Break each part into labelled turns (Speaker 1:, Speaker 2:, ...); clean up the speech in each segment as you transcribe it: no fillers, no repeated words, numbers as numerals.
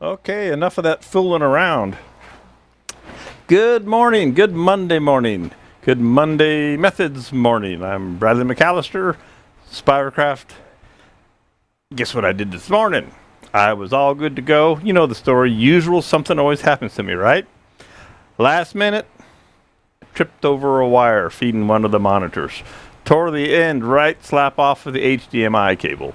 Speaker 1: Okay, enough of that fooling around. Good morning, good Monday morning, good Monday Methods morning. I'm Bradley McCalister, Spiracraft. Guess what I did this morning? I was all good to go. You know the story, usual something always happens to me, right? Last minute, tripped over a wire feeding one of the monitors. Tore the end right slap off of the HDMI cable.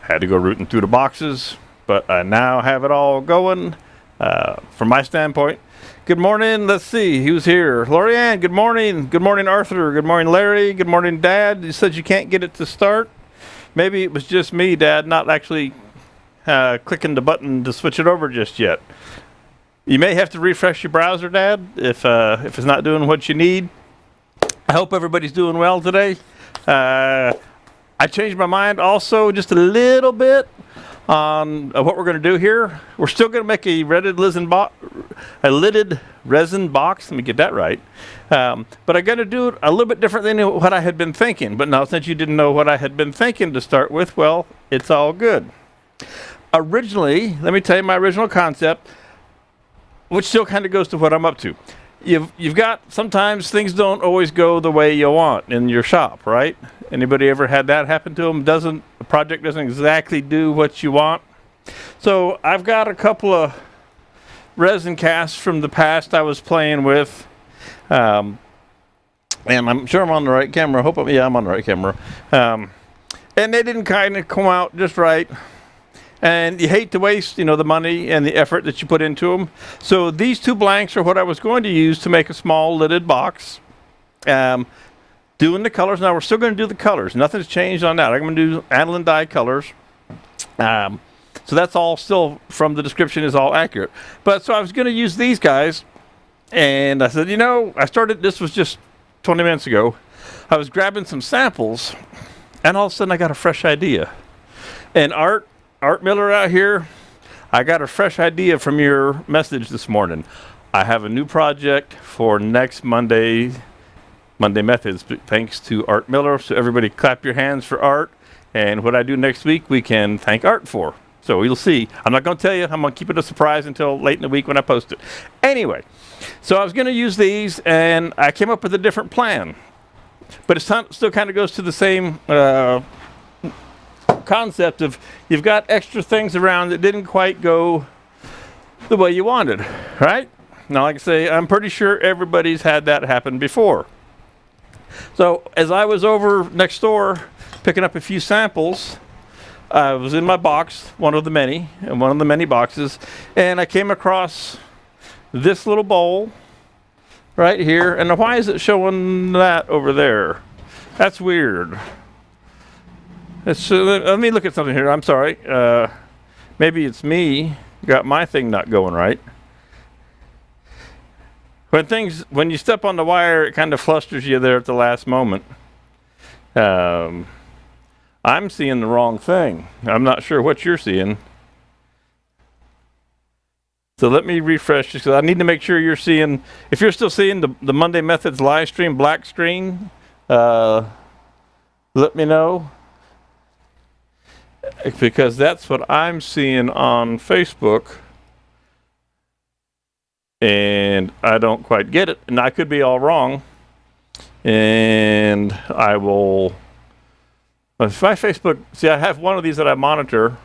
Speaker 1: Had to go rooting through the boxes, but I now have it all going. From my standpoint, good morning. Let's see who's here. Lorianne, good morning. Good morning, Arthur. Good morning, Larry. Good morning, Dad. You said you can't get it to start. Maybe it was just me, Dad, not actually clicking the button to switch it over just yet. You may have to refresh your browser, Dad, if it's not doing what you need. I hope everybody's doing well today. I changed my mind also just a little bit on what we're going to do here. We're still going to make a lidded resin box. Let me get that right. But I'm going to do it a little bit different than what I had been thinking. But now, since you didn't know what I had been thinking to start with, well, it's all good. Originally, let me tell you my original concept, which still kind of goes to what I'm up to. You've got, sometimes things don't always go the way you want in your shop, right? Anybody ever had that happen to them? The project doesn't exactly do what you want. So I've got a couple of resin casts from the past I was playing with. And I'm sure I'm on the right camera. I'm on the right camera. And they didn't kind of come out just right. And you hate to waste, the money and the effort that you put into them. So these two blanks are what I was going to use to make a small lidded box. Doing the colors. Now we're still going to do the colors. Nothing's changed on that. I'm going to do aniline dye colors. So that's all still from the description is all accurate. But so I was going to use these guys. And I said, this was just 20 minutes ago. I was grabbing some samples. And all of a sudden I got a fresh idea. And Art Miller out here, I got a fresh idea from your message this morning. I have a new project for next Monday Methods, thanks to Art Miller. So everybody clap your hands for Art. And what I do next week, we can thank Art for. So you'll see. I'm not going to tell you. I'm going to keep it a surprise until late in the week when I post it. Anyway, so I was going to use these, and I came up with a different plan. But it still kind of goes to the same concept of you've got extra things around that didn't quite go the way you wanted, right? Now, like I say, I'm pretty sure everybody's had that happen before. So as I was over next door picking up a few samples, I was in my box, one of the many boxes, and I came across this little bowl right here. And why is it showing that over there? That's weird. Let me look at something here. I'm sorry. Maybe it's me. Got my thing not going right. When you step on the wire, it kind of flusters you there at the last moment. I'm seeing the wrong thing. I'm not sure what you're seeing. So let me refresh this, because I need to make sure you're seeing. If you're still seeing the Monday Methods live stream black screen, let me know. Because that's what I'm seeing on Facebook. And I don't quite get it. And I could be all wrong. And I will. If my Facebook. See, I have one of these that I monitor.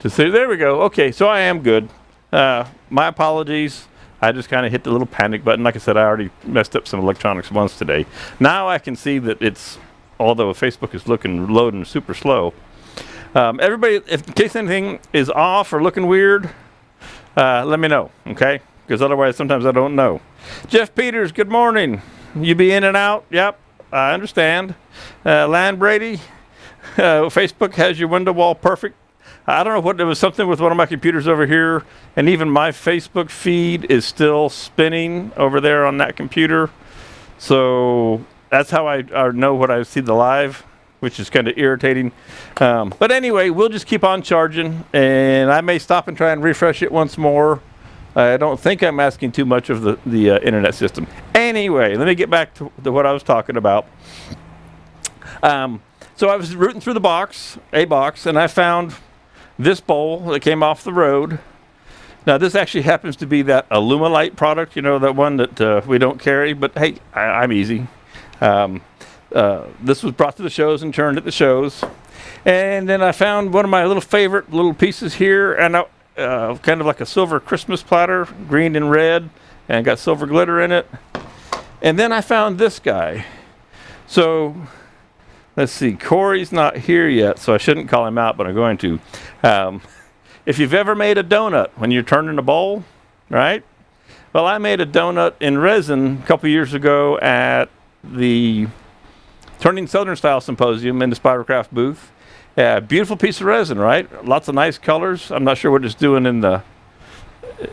Speaker 1: To say, there we go. Okay, so I am good. My apologies. I just kind of hit the little panic button. Like I said, I already messed up some electronics once today. Now I can see that it's. Although Facebook is loading super slow. Everybody, in case anything is off or looking weird, let me know, okay? Because otherwise, sometimes I don't know. Jeff Peters, good morning. You be in and out? Yep, I understand. Land Brady, Facebook has your window wall perfect. I don't know what, there was something with one of my computers over here, and even my Facebook feed is still spinning over there on that computer. So that's how I know what I see the live, which is kind of irritating. But anyway, we'll just keep on charging, and I may stop and try and refresh it once more. I don't think I'm asking too much of the internet system. Anyway, let me get back to what I was talking about. So I was rooting through a box, and I found this bowl that came off the road. Now, this actually happens to be that Alumilite product, you know, that one that we don't carry, but hey, I'm easy. This was brought to the shows and turned at the shows. And then I found one of my little favorite little pieces here, and kind of like a silver Christmas platter, green and red, and got silver glitter in it. And then I found this guy. So, let's see, Corey's not here yet, so I shouldn't call him out, but I'm going to. If you've ever made a donut when you're turning a bowl, right? Well, I made a donut in resin a couple years ago at the Turning Southern Style Symposium in the Spiralcraft booth. Yeah, beautiful piece of resin, right? Lots of nice colors. I'm not sure what it's doing in the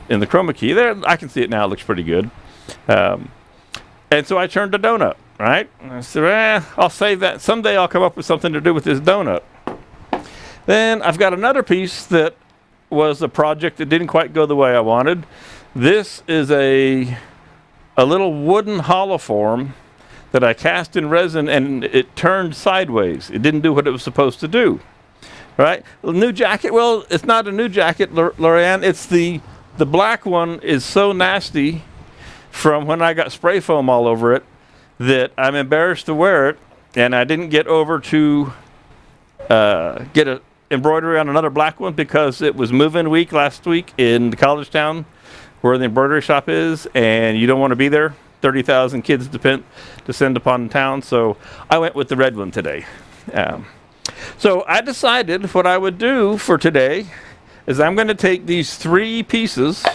Speaker 1: chroma key. There, I can see it now. It looks pretty good. And so I turned a donut, right? And I said, I'll save that. Someday I'll come up with something to do with this donut. Then I've got another piece that was a project that didn't quite go the way I wanted. This is a little wooden hollow form that I cast in resin, and it turned sideways. It didn't do what it was supposed to do, right? The new jacket, well, it's not a new jacket, Lorianne. It's the black one is so nasty from when I got spray foam all over it that I'm embarrassed to wear it, and I didn't get over to get a embroidery on another black one because it was move-in week last week in the college town where the embroidery shop is, and you don't want to be there. 30,000 kids descend upon the town, so I went with the red one today. So I decided what I would do for today is I'm going to take these three pieces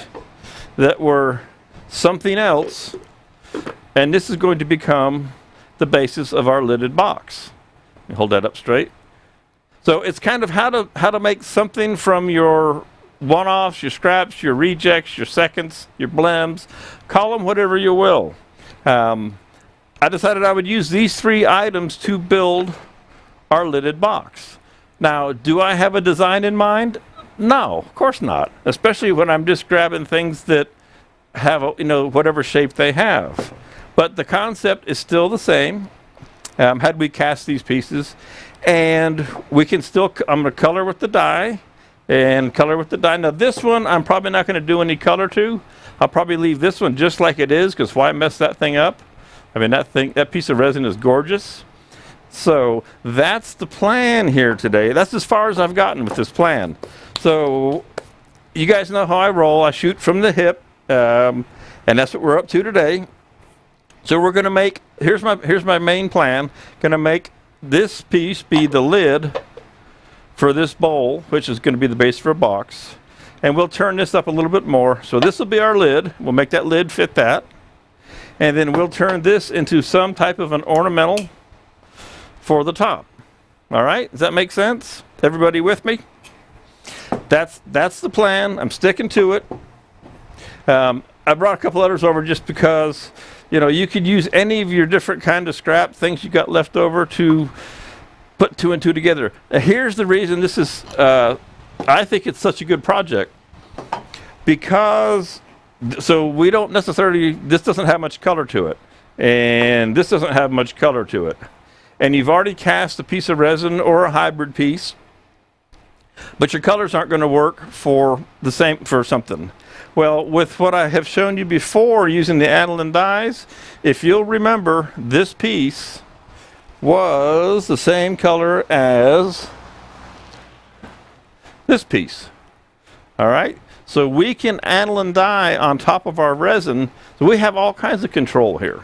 Speaker 1: that were something else, and this is going to become the basis of our lidded box. Let me hold that up straight. So it's kind of how to make something from your one-offs, your scraps, your rejects, your seconds, your blems, call them whatever you will. I decided I would use these three items to build our lidded box. Now, do I have a design in mind? No, of course not, especially when I'm just grabbing things that have, whatever shape they have. But the concept is still the same. Had we cast these pieces, and we can still, I'm going to color with the dye, and color with the dye. Now this one, I'm probably not going to do any color to. I'll probably leave this one just like it is, because why mess that thing up? I mean, that piece of resin is gorgeous. So that's the plan here today. That's as far as I've gotten with this plan. So you guys know how I roll. I shoot from the hip, and that's what we're up to today. So we're going to make, here's my main plan. Going to make this piece be the lid for this bowl, which is going to be the base for a box. And we'll turn this up a little bit more. So this will be our lid. We'll make that lid fit that. And then we'll turn this into some type of an ornamental for the top. All right? Does that make sense? Everybody with me? That's the plan. I'm sticking to it. I brought a couple others over just because, you could use any of your different kind of scrap, things you got left over to put two and two together. Now, here's the reason this is, I think it's such a good project. Because, so we don't necessarily, this doesn't have much color to it. And this doesn't have much color to it. And you've already cast a piece of resin or a hybrid piece. But your colors aren't going to work for something. Well, with what I have shown you before using the aniline dyes, if you'll remember, this piece was the same color as this piece. All right? So we can aniline dye on top of our resin. So we have all kinds of control here.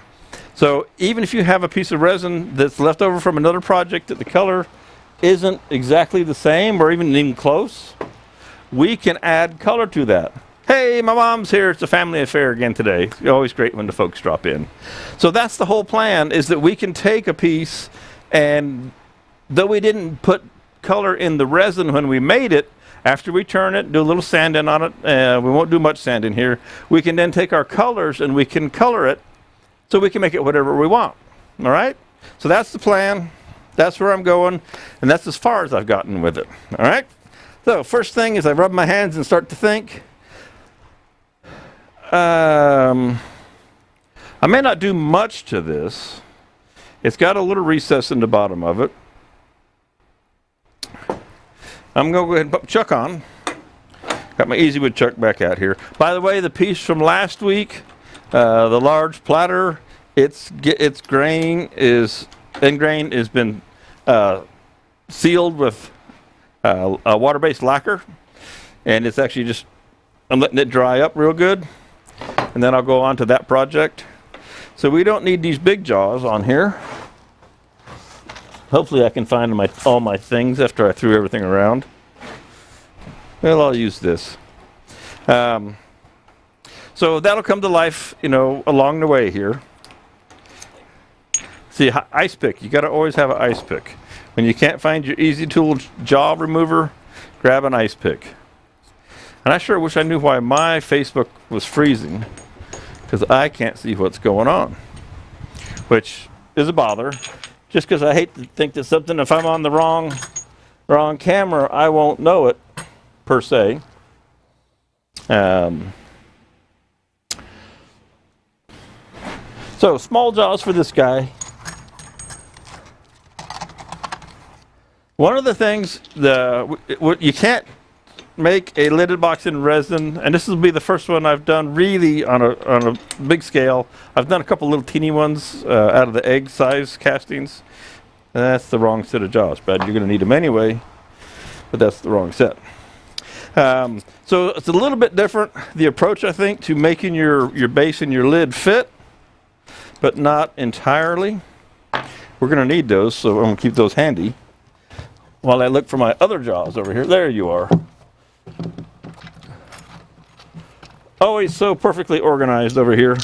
Speaker 1: So even if you have a piece of resin that's left over from another project that the color isn't exactly the same or even close, we can add color to that. Hey, my mom's here. It's a family affair again today. It's always great when the folks drop in. So that's the whole plan, is that we can take a piece, and though we didn't put color in the resin when we made it, after we turn it, do a little sanding on it, we won't do much sanding here, we can then take our colors and we can color it so we can make it whatever we want. All right? So that's the plan. That's where I'm going, and that's as far as I've gotten with it. All right? So first thing is I rub my hands and start to think. I may not do much to this. It's got a little recess in the bottom of it. I'm going to go ahead and put chuck on. Got my Easy Wood chuck back out here. By the way, the piece from last week, the large platter, its grain is has been sealed with a water-based lacquer, and it's actually just, I'm letting it dry up real good, and then I'll go on to that project. So we don't need these big jaws on here. Hopefully I can find all my things after I threw everything around. Well, I'll use this. So that'll come to life, along the way here. See, ice pick. You got to always have an ice pick. When you can't find your Easy Tool jaw remover, grab an ice pick. And I sure wish I knew why my Facebook was freezing, because I can't see what's going on, which is a bother. Just because I hate to think that something, if I'm on the wrong camera, I won't know it, per se. So small jaws for this guy. One of the things, you can't make a lidded box in resin, and this will be the first one I've done really on a big scale. I've done a couple little teeny ones out of the egg size castings. That's the wrong set of jaws, Brad. You're going to need them anyway, but that's the wrong set. So it's a little bit different, the approach, I think, to making your base and your lid fit, but not entirely. We're going to need those, so I'm going to keep those handy while I look for my other jaws over here. There you are. Always so perfectly organized over here.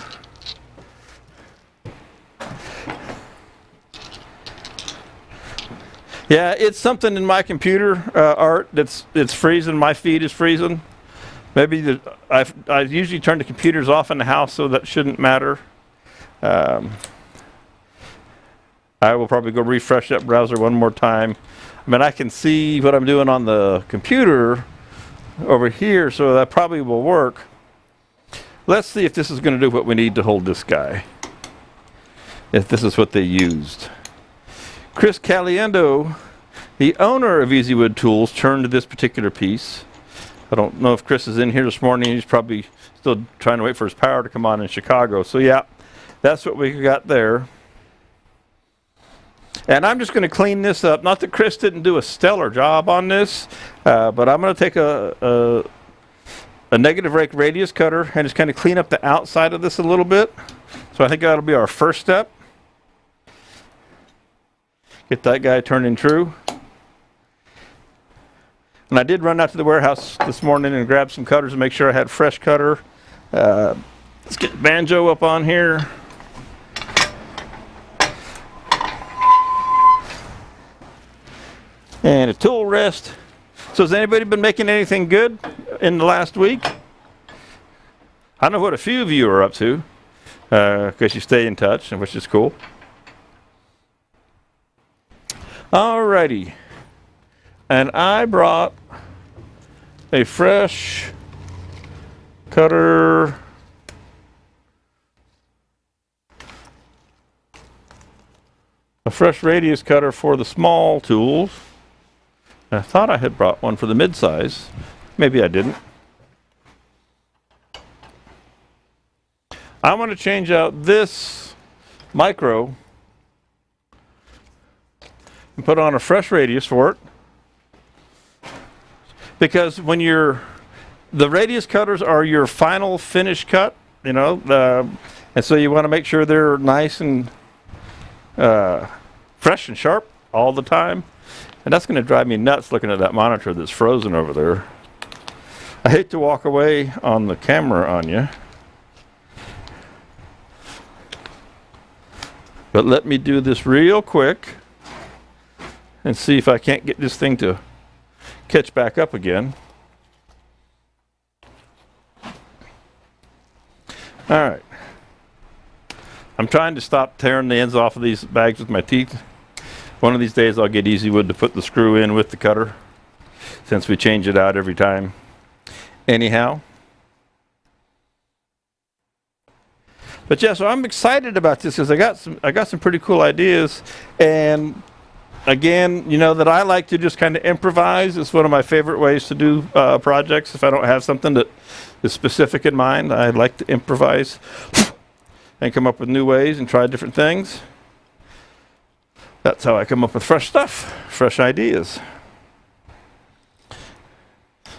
Speaker 1: Yeah, it's something in my computer art it's freezing. My feed is freezing. Maybe I usually turn the computers off in the house, so that shouldn't matter. I will probably go refresh that browser one more time. I mean, I can see what I'm doing on the computer over here, so that probably will work. Let's see if this is going to do what we need to hold this guy, if this is what they used. Chris Caliendo, the owner of Easy Wood Tools, turned to this particular piece. I don't know if Chris is in here this morning. He's probably still trying to wait for his power to come on in Chicago. So yeah, that's what we got there. And I'm just going to clean this up. Not that Chris didn't do a stellar job on this, but I'm going to take a negative rake radius cutter and just kind of clean up the outside of this a little bit. So I think that'll be our first step. Get that guy turning true. And I did run out to the warehouse this morning and grab some cutters and make sure I had fresh cutter. Let's get Banjo up on here. And a tool rest. So has anybody been making anything good in the last week? I know what a few of you are up to, because you stay in touch, which is cool. Alrighty. And I brought a fresh cutter. A fresh radius cutter for the small tools. I thought I had brought one for the mid-size. Maybe I didn't. I want to change out this micro and put on a fresh radius for it. Because when the radius cutters are your final finish cut, and so you want to make sure they're nice and fresh and sharp all the time. And that's going to drive me nuts looking at that monitor that's frozen over there. I hate to walk away on the camera on you, but let me do this real quick and see if I can't get this thing to catch back up again. All right. I'm trying to stop tearing the ends off of these bags with my teeth. One of these days I'll get Easy Wood to put the screw in with the cutter, since we change it out every time. Anyhow. But yeah, so I'm excited about this because I got some pretty cool ideas, and again, you know that I like to just kind of improvise. It's one of my favorite ways to do projects. If I don't have something that is specific in mind, I like to improvise and come up with new ways and try different things. That's how I come up with fresh stuff, fresh ideas.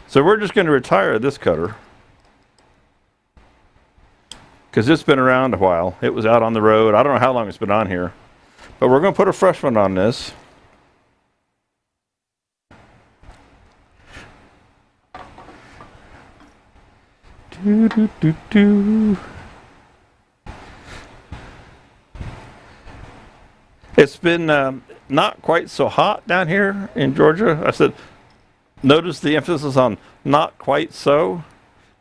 Speaker 1: So we're just going to retire this cutter because it's been around a while. It was out on the road. I don't know how long it's been on here, but we're going to put a fresh one on this. It's been not quite so hot down here in Georgia. I said, notice the emphasis on not quite so.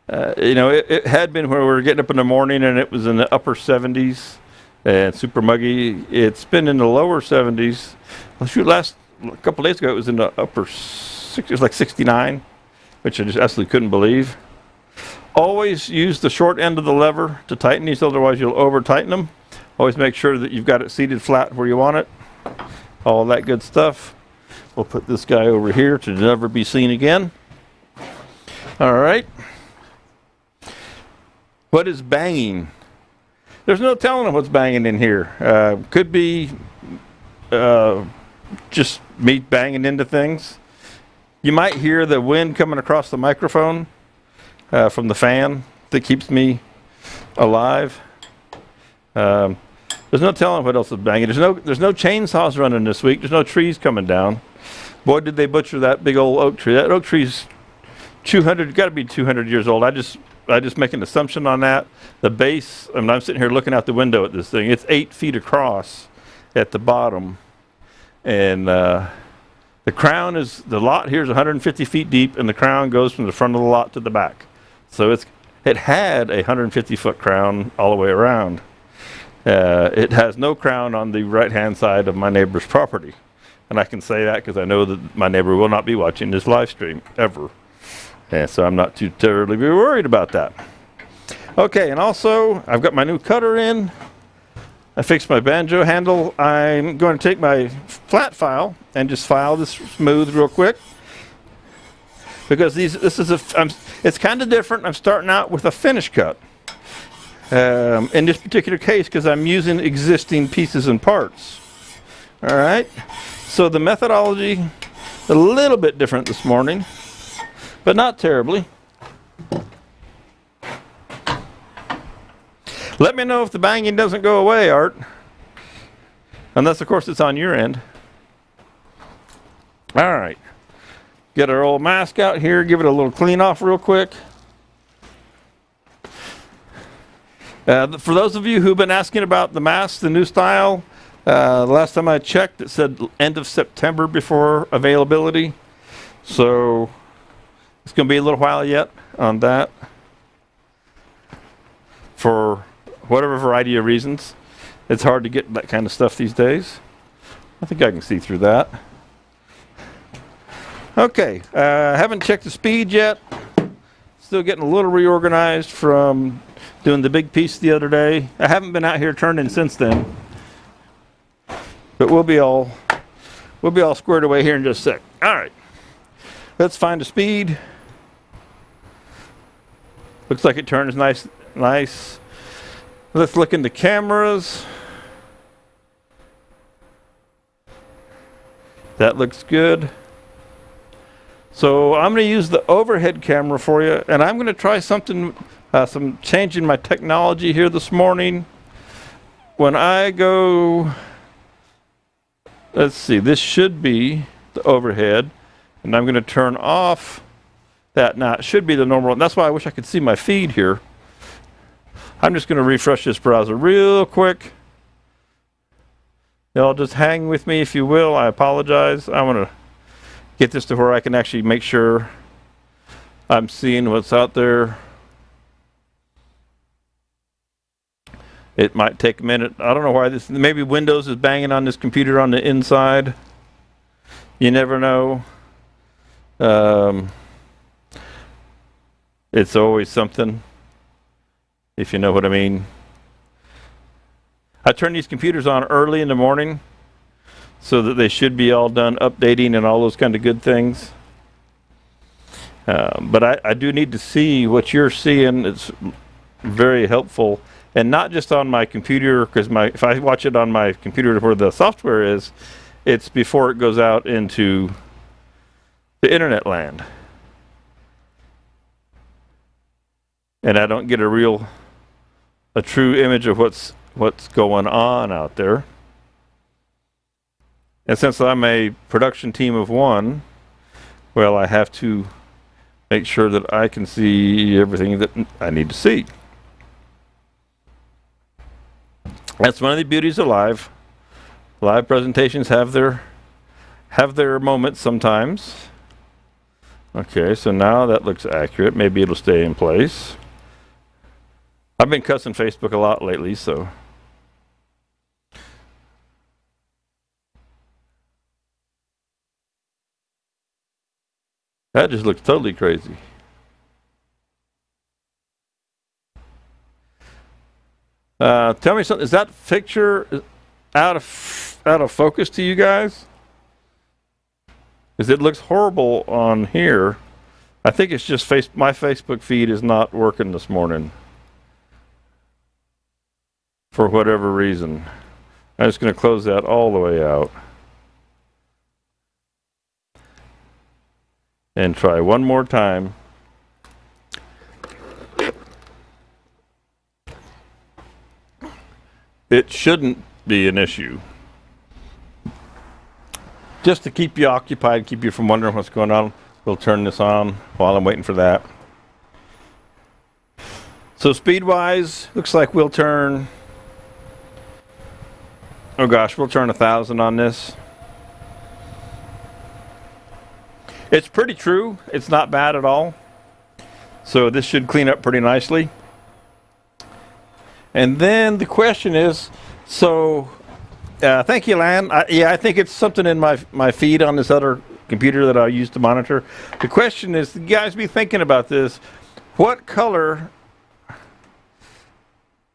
Speaker 1: You know, it had been where we were getting up in the morning and it was in the upper 70s and super muggy. It's been in the lower 70s. Well, shoot, a couple days ago it was in the upper 60s, it was like 69, which I just absolutely couldn't believe. Always use the short end of the lever to tighten these, otherwise you'll over tighten them. Always make sure that you've got it seated flat where you want it. All that good stuff. We'll put this guy over here to never be seen again. All right. What is banging? There's no telling what's banging in here. Could be just me banging into things. You might hear the wind coming across the microphone from the fan that keeps me alive. There's no telling what else is banging. There's no chainsaws running this week. There's no trees coming down. Boy, did they butcher that big old oak tree. That oak tree's 200, got to be 200 years old. I just make an assumption on that. The base, I mean, I'm sitting here looking out the window at this thing. It's 8 feet across at the bottom. And the crown is, the lot here is 150 feet deep, and the crown goes from the front of the lot to the back. So it had a 150-foot crown all the way around. It has no crown on the right-hand side of my neighbor's property. And I can say that because I know that my neighbor will not be watching this live stream, ever. And so I'm not too terribly worried about that. Okay, and also, I've got my new cutter in. I fixed my banjo handle. I'm going to take my flat file and just file this smooth real quick. Because it's kind of different. I'm starting out with a finish cut. In this particular case, because I'm using existing pieces and parts. All right. So the methodology, a little bit different this morning, but not terribly. Let me know if the banging doesn't go away, Art. Unless, of course, it's on your end. All right. Get our old mask out here. Give it a little clean off real quick. For those of you who've been asking about the mask, the new style, the last time I checked, it said end of September before availability. So it's going to be a little while yet on that for whatever variety of reasons. It's hard to get that kind of stuff these days. I think I can see through that. Okay, haven't checked the speed yet. Still getting a little reorganized from doing the big piece the other day. I haven't been out here turning since then. But we'll be all squared away here in just a sec. All right. Let's find the speed. Looks like it turns nice. Let's look into cameras. That looks good. So I'm going to use the overhead camera for you, and I'm going to try something, some change in my technology here this morning. When I go, let's see, this should be the overhead, and I'm going to turn off that. Now, it should be the normal, and that's why I wish I could see my feed here. I'm just going to refresh this browser real quick. Y'all just hang with me if you will. I apologize. I want to get this to where I can actually make sure I'm seeing what's out there. It might take a minute. I don't know why this, maybe Windows is banging on this computer on the inside. You never know. It's always something, if you know what I mean. I turn these computers on early in the morning so that they should be all done updating and all those kind of good things. But I do need to see what you're seeing. It's very helpful, and not just on my computer, because if I watch it on my computer where the software is, it's before it goes out into the internet land, and I don't get a true image of what's going on out there. And since I'm a production team of one, well, I have to make sure that I can see everything that I need to see. That's one of the beauties of live. Live presentations have their moments sometimes. Okay, so now that looks accurate. Maybe it'll stay in place. I've been cussing Facebook a lot lately, so. That just looks totally crazy. Tell me something. Is that picture out of focus to you guys? Because it looks horrible on here. I think it's just my Facebook feed is not working this morning for whatever reason. I'm just going to close that all the way out and try one more time. It shouldn't be an issue. Just to keep you occupied, keep you from wondering what's going on, we'll turn this on while I'm waiting for that. So speed-wise, looks like we'll turn, oh gosh, we'll turn 1,000 on this. It's pretty true. It's not bad at all. So this should clean up pretty nicely. And then the question is, so thank you, Lan. Yeah, I think it's something in my feed on this other computer that I use to monitor. The question is, you guys be thinking about this. What color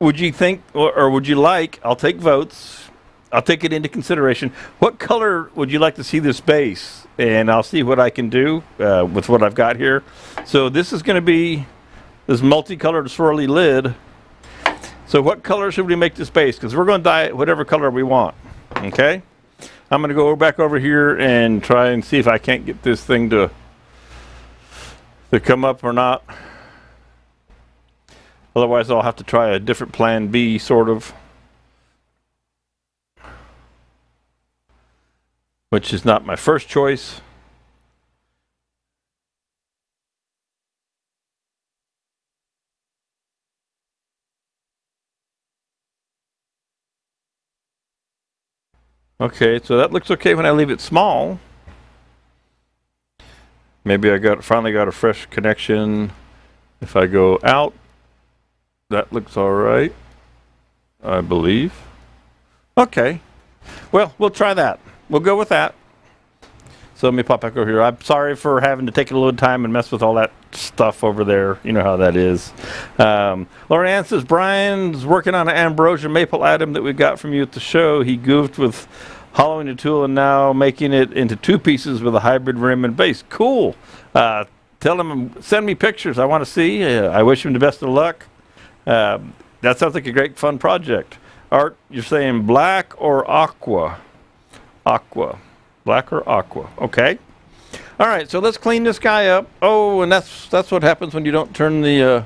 Speaker 1: would you think, or would you like, I'll take votes, I'll take it into consideration. What color would you like to see this base? And I'll see what I can do with what I've got here. So this is going to be this multicolored swirly lid. So what color should we make this base? Because we're going to dye it whatever color we want. Okay? I'm going to go back over here and try and see if I can't get this thing to come up or not. Otherwise, I'll have to try a different plan B, sort of. Which is not my first choice. Okay, so that looks okay when I leave it small. Maybe I finally got a fresh connection. If I go out, that looks all right, I believe. Okay, well, we'll try that. We'll go with that. So let me pop back over here. I'm sorry for having to take a little time and mess with all that stuff over there. You know how that is. Lauren Ann says, Brian's working on an ambrosia maple atom that we got from you at the show. He goofed with hollowing the tool and now making it into two pieces with a hybrid rim and base. Cool. Tell him, send me pictures. I want to see. I wish him the best of luck. That sounds like a great fun project. Art, you're saying black or aqua? Aqua. Black or aqua. Okay. All right, so let's clean this guy up. Oh, and that's what happens when you don't turn the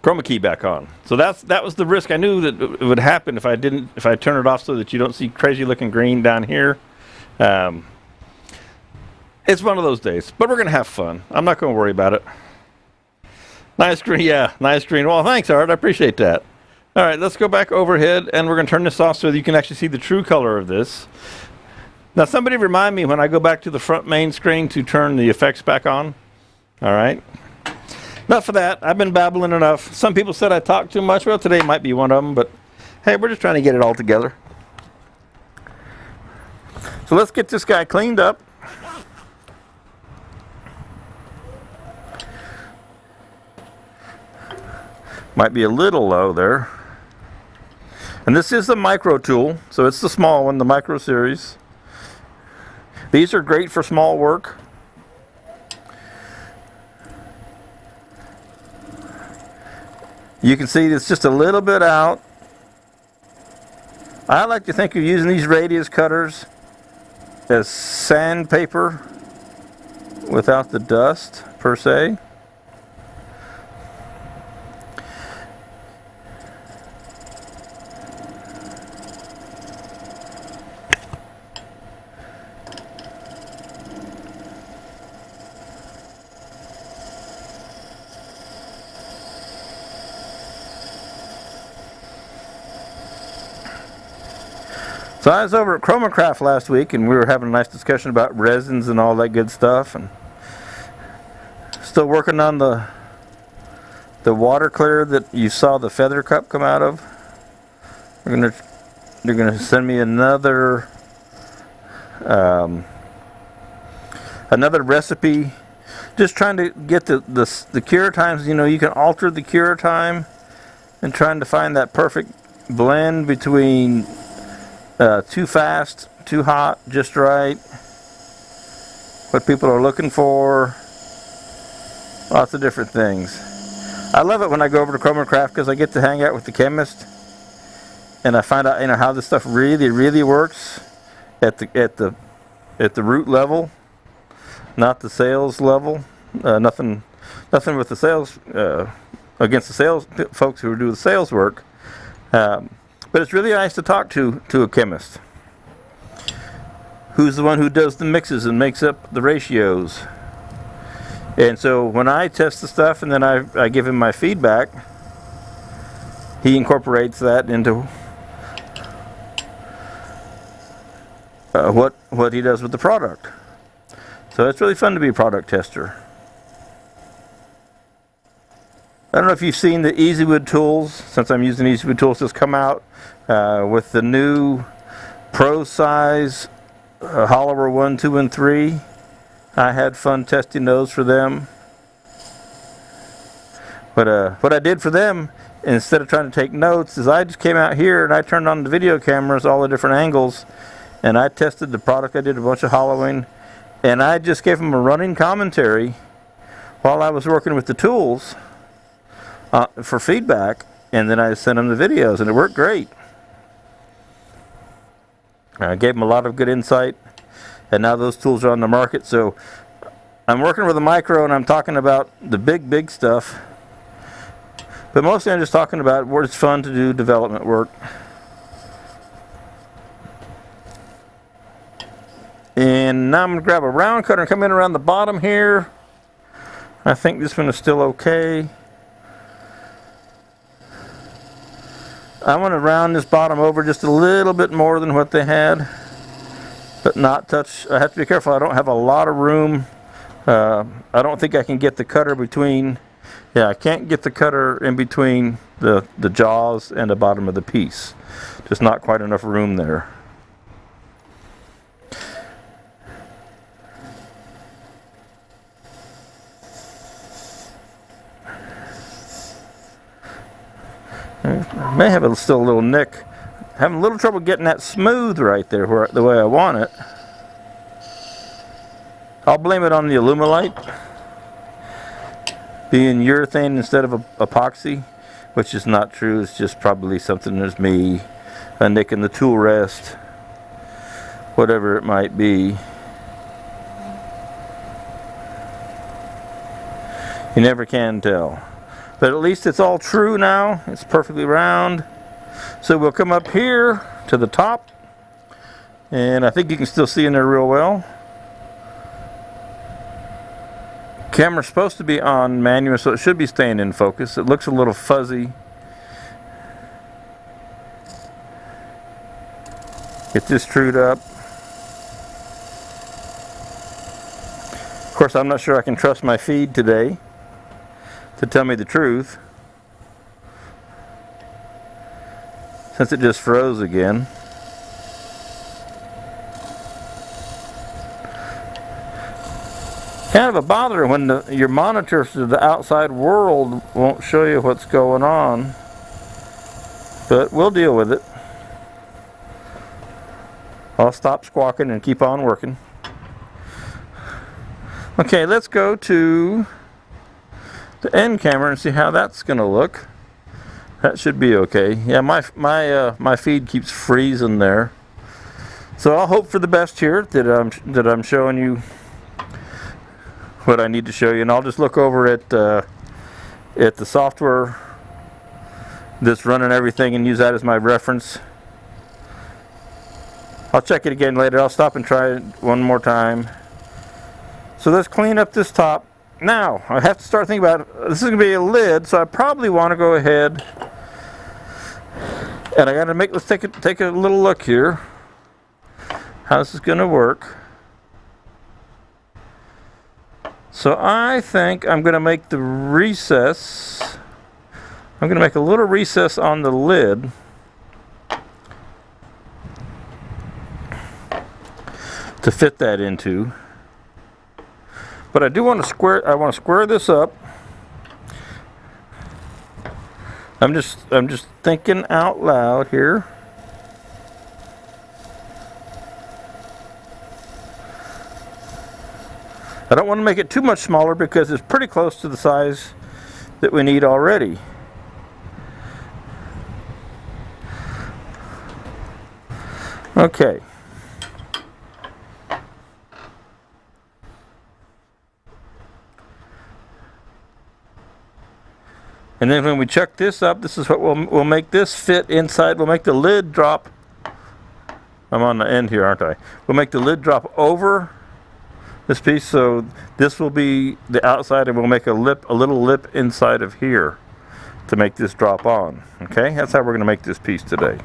Speaker 1: chroma key back on. So that was the risk. I knew that it would happen if I turn it off so that you don't see crazy looking green down here. It's one of those days, but we're going to have fun. I'm not going to worry about it. Nice green. Yeah, nice green. Well, thanks, Art. I appreciate that. All right, let's go back overhead, and we're going to turn this off so that you can actually see the true color of this. Now, somebody remind me when I go back to the front main screen to turn the effects back on. All right. Enough of that. I've been babbling enough. Some people said I talk too much. Well, today might be one of them, but hey, we're just trying to get it all together. So let's get this guy cleaned up. Might be a little low there. And this is the micro tool, so it's the small one, the micro series. These are great for small work. You can see it's just a little bit out. I like to think of using these radius cutters as sandpaper without the dust per se. So I was over at Chromacraft last week, and we were having a nice discussion about resins and all that good stuff, and still working on the water clear that you saw the feather cup come out of. They're gonna send me another recipe. Just trying to get the cure times. You know, you can alter the cure time, and trying to find that perfect blend between too fast, too hot, just right. What people are looking for. Lots of different things. I love it when I go over to Chromacraft because I get to hang out with the chemist, and I find out, you know, how this stuff really works at the root level, not the sales level. Nothing with the sales against the sales folks who do the sales work. But it's really nice to talk to a chemist who's the one who does the mixes and makes up the ratios. And so when I test the stuff and then I give him my feedback, he incorporates that into what he does with the product. So it's really fun to be a product tester. I don't know if you've seen the EasyWood tools, since I'm using EasyWood tools, just come out with the new Pro Size Hollower 1, 2, and 3. I had fun testing those for them. But what I did for them, instead of trying to take notes, is I just came out here and I turned on the video cameras, all the different angles, and I tested the product. I did a bunch of hollowing, and I just gave them a running commentary while I was working with the tools for feedback, and then I sent them the videos, and it worked great. I gave them a lot of good insight, and now those tools are on the market. So I'm working with a micro, and I'm talking about the big stuff, but mostly I'm just talking about where it's fun to do development work. And now I'm going to grab a round cutter and come in around the bottom here. I think this one is still okay. I want to round this bottom over just a little bit more than what they had, but not touch. I have to be careful. I don't have a lot of room. I don't think I can get the cutter between. Yeah, I can't get the cutter in between the jaws and the bottom of the piece. Just not quite enough room there. I may have still a little nick. Having a little trouble getting that smooth right there the way I want it. I'll blame it on the Alumilite being urethane instead of epoxy, which is not true. It's just probably something there's me, a nick in the tool rest, whatever it might be. You never can tell. But at least it's all true now. It's perfectly round. So we'll come up here to the top, and I think you can still see in there real well. Camera's supposed to be on manual, so it should be staying in focus. It looks a little fuzzy. Get this trued up. Of course, I'm not sure I can trust my feed today to tell me the truth, since it just froze again. Kind of a bother when your monitor to the outside world won't show you what's going on, but we'll deal with it. I'll stop squawking and keep on working. Okay, let's go to the end camera and see how that's going to look. That should be okay. Yeah, my feed keeps freezing there. So I'll hope for the best here, that I'm showing you what I need to show you, and I'll just look over at the software that's running everything and use that as my reference. I'll check it again later. I'll stop and try it one more time. So let's clean up this top. Now I have to start thinking about this is going to be a lid, so I probably want to go ahead and I got to let's take a little look here. How this is going to work. So I think I'm going to make the recess. I'm going to make a little recess on the lid to fit that into. But I do want to square this up. I'm just thinking out loud here. I don't want to make it too much smaller because it's pretty close to the size that we need already. Okay. And then when we check this up, this is what we'll make this fit inside. We'll make the lid drop. I'm on the end here, aren't I? We'll make the lid drop over this piece, so this will be the outside, and we'll make a little lip inside of here to make this drop on. Okay, that's how we're going to make this piece today.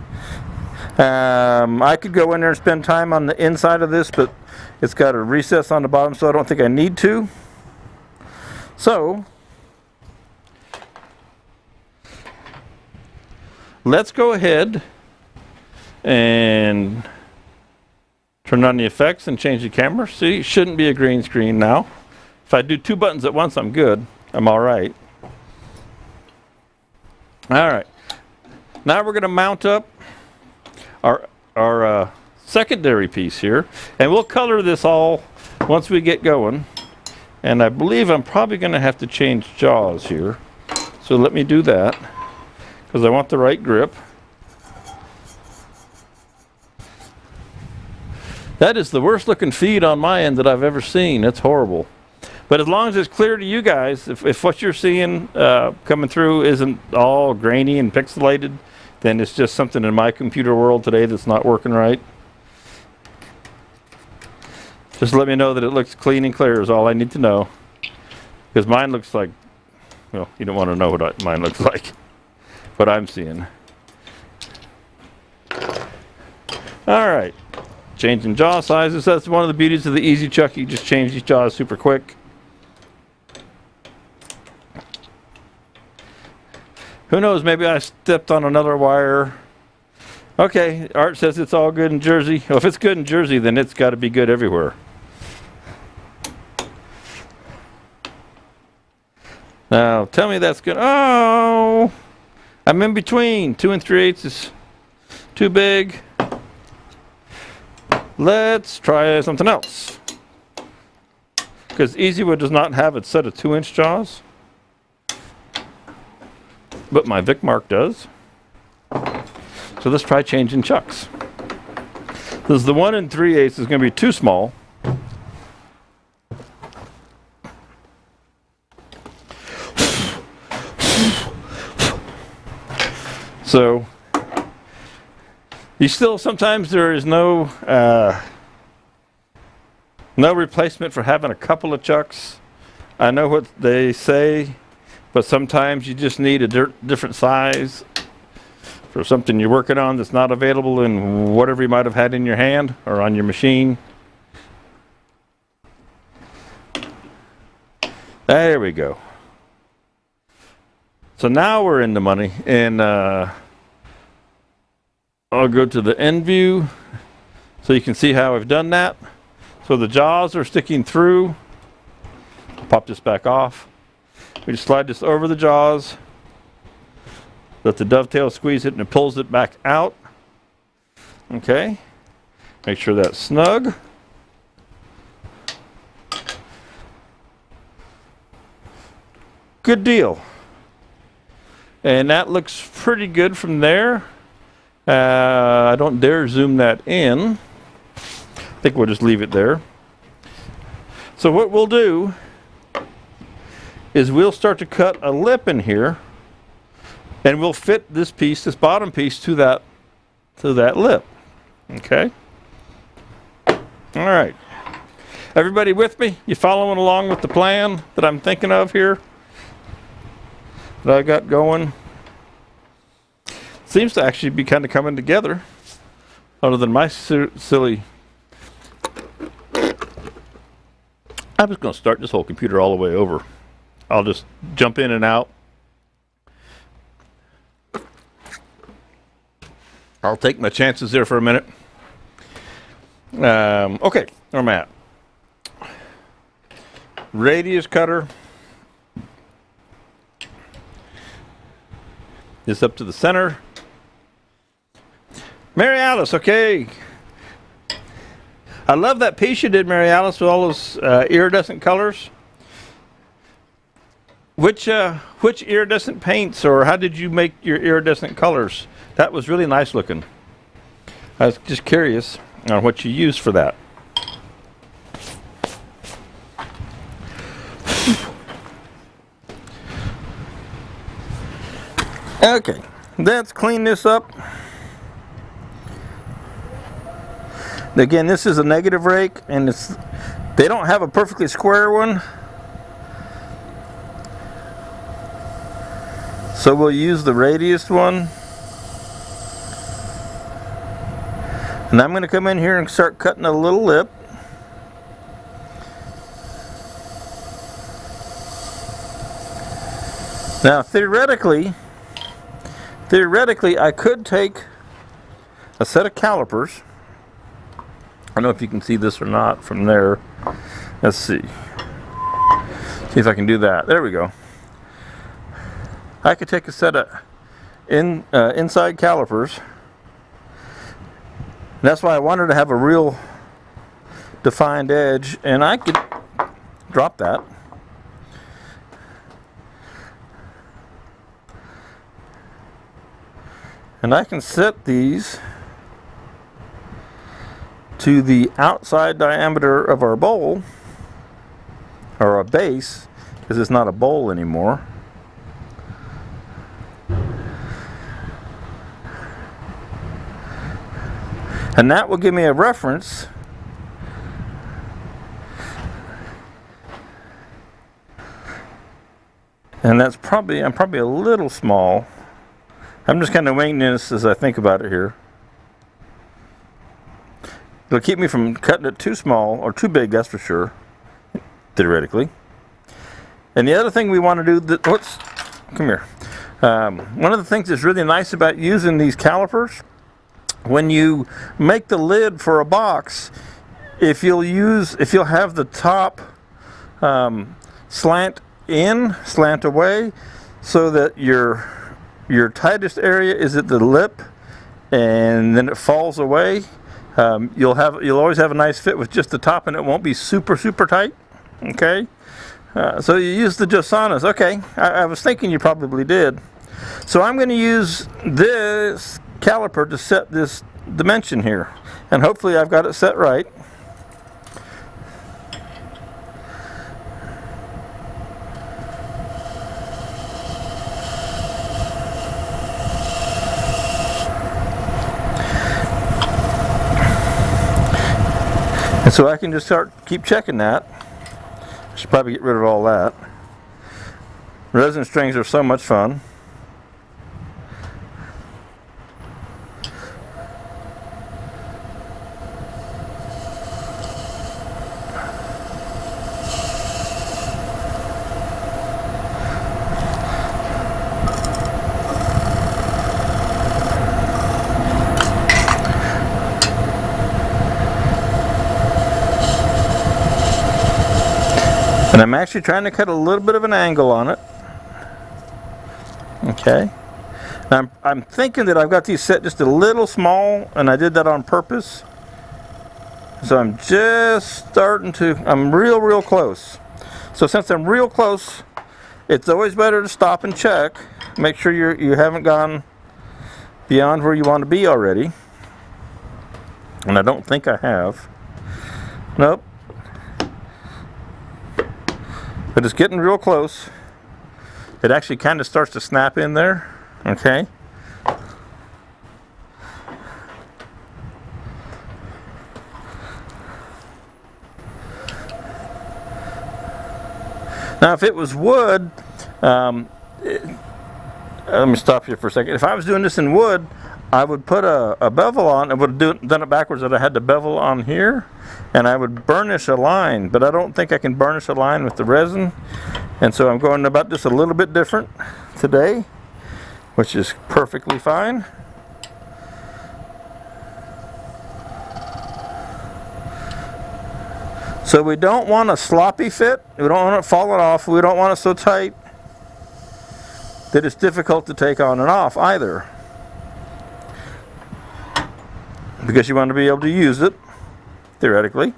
Speaker 1: I could go in there and spend time on the inside of this, but it's got a recess on the bottom, so I don't think I need to. So let's go ahead and turn on the effects and change the camera. See, it shouldn't be a green screen now. If I do two buttons at once, I'm good. I'm all right. All right. Now we're going to mount up our secondary piece here, and we'll color this all once we get going. And I believe I'm probably going to have to change jaws here. So let me do that, because I want the right grip. That is the worst looking feed on my end that I've ever seen. It's horrible. But as long as it's clear to you guys, if what you're seeing coming through isn't all grainy and pixelated, then it's just something in my computer world today that's not working right. Just let me know that it looks clean and clear is all I need to know. Because mine looks like, well, you don't want to know what mine looks like. What I'm seeing. All right. Changing jaw sizes. That's one of the beauties of the Easy Chuck. You just change these jaws super quick. Who knows, maybe I stepped on another wire. Okay, Art says it's all good in Jersey. Well, if it's good in Jersey, then it's got to be good everywhere. Now, tell me that's good. Oh, I'm in between. 2 3/8 is too big. Let's try something else. Because EasyWood does not have a set of 2-inch jaws, but my Vicmark does. So let's try changing chucks. Because the 1 3/8 is going to be too small. So you still, sometimes there is no replacement for having a couple of chucks. I know what they say, but sometimes you just need a different size for something you're working on that's not available in whatever you might have had in your hand or on your machine. There we go. So now we're in the money, and I'll go to the end view so you can see how I've done that. So the jaws are sticking through. Pop this back off. We just slide this over the jaws. Let the dovetail squeeze it, and it pulls it back out. Okay. Make sure that's snug. Good deal. And that looks pretty good from there. I don't dare zoom that in. I think we'll just leave it there. So what we'll do is we'll start to cut a lip in here, and we'll fit this piece, this bottom piece, to that lip. Okay? All right. Everybody with me? You following along with the plan that I'm thinking of here? That I got going? Seems to actually be kind of coming together, other than my silly. I'm just going to start this whole computer all the way over. I'll just jump in and out. I'll take my chances there for a minute. Okay, where am I at? Radius cutter is up to the center. Mary Alice, okay. I love that piece you did, Mary Alice, with all those iridescent colors. Which iridescent paints, or how did you make your iridescent colors? That was really nice looking. I was just curious on what you used for that. Okay, let's clean this up. Again, this is a negative rake, and they don't have a perfectly square one. So we'll use the radius one. And I'm going to come in here and start cutting a little lip. Now theoretically I could take a set of calipers. I don't know if you can see this or not from there. Let's see. See if I can do that. There we go. I could take a set of inside calipers. And that's why I wanted to have a real defined edge, and I could drop that. And I can set these to the outside diameter of our bowl, or a base, because it's not a bowl anymore. And that will give me a reference and that's probably, I'm probably a little small. I'm just kind of winging this as I think about it here. It'll keep me from cutting it too small or too big, that's for sure, theoretically. And the other thing we want to do, come here. One of the things that's really nice about using these calipers, when you make the lid for a box, if you'll have the top slant in, slant away, so that your tightest area is at the lip, and then it falls away. You'll always have a nice fit with just the top, and it won't be super tight. Okay, so you use the Josanas. Okay, I was thinking you probably did. So I'm going to use this caliper to set this dimension here, and hopefully I've got it set right. And so I can just keep checking that. I should probably get rid of all that. Resin strings are so much fun. And I'm actually trying to cut a little bit of an angle on it. Okay. I'm thinking that I've got these set just a little small, and I did that on purpose. So I'm just starting to, I'm real close. So since I'm real close, it's always better to stop and check. Make sure you haven't gone beyond where you want to be already. And I don't think I have. Nope. But it's getting real close. It actually kind of starts to snap in there. Okay. Now, if it was wood, let me stop here for a second. If I was doing this in wood, I would put a bevel on. I would have done it backwards. That I had the bevel on here, and I would burnish a line. But I don't think I can burnish a line with the resin, and so I'm going about this a little bit different today, which is perfectly fine. So we don't want a sloppy fit. We don't want it falling off. We don't want it so tight that it's difficult to take on and off either, because you want to be able to use it theoretically.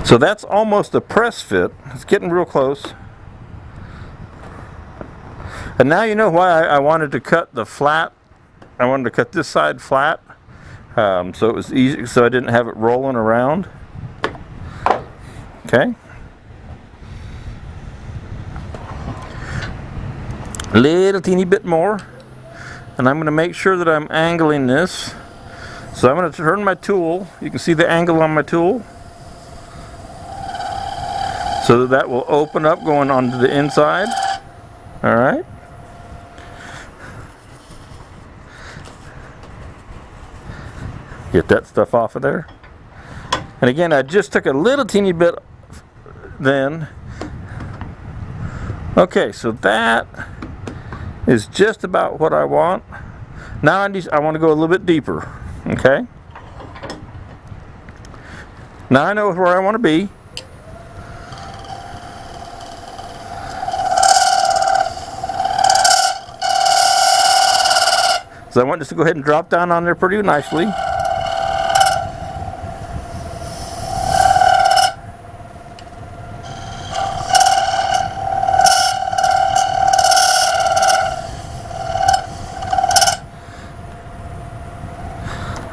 Speaker 1: So that's almost a press fit. It's getting real close. And now you know why I wanted to cut the flat. I wanted to cut this side flat, so it was easy, so I didn't have it rolling around. Okay. A little teeny bit more, and I'm going to make sure that I'm angling this. So I'm going to turn my tool. You can see the angle on my tool, so that will open up going onto the inside. All right. Get that stuff off of there. And again, I just took a little teeny bit then. Okay, so that is just about what I want. Now I want to go a little bit deeper. Okay. Now I know where I want to be. So I want this to go ahead and drop down on there pretty nicely.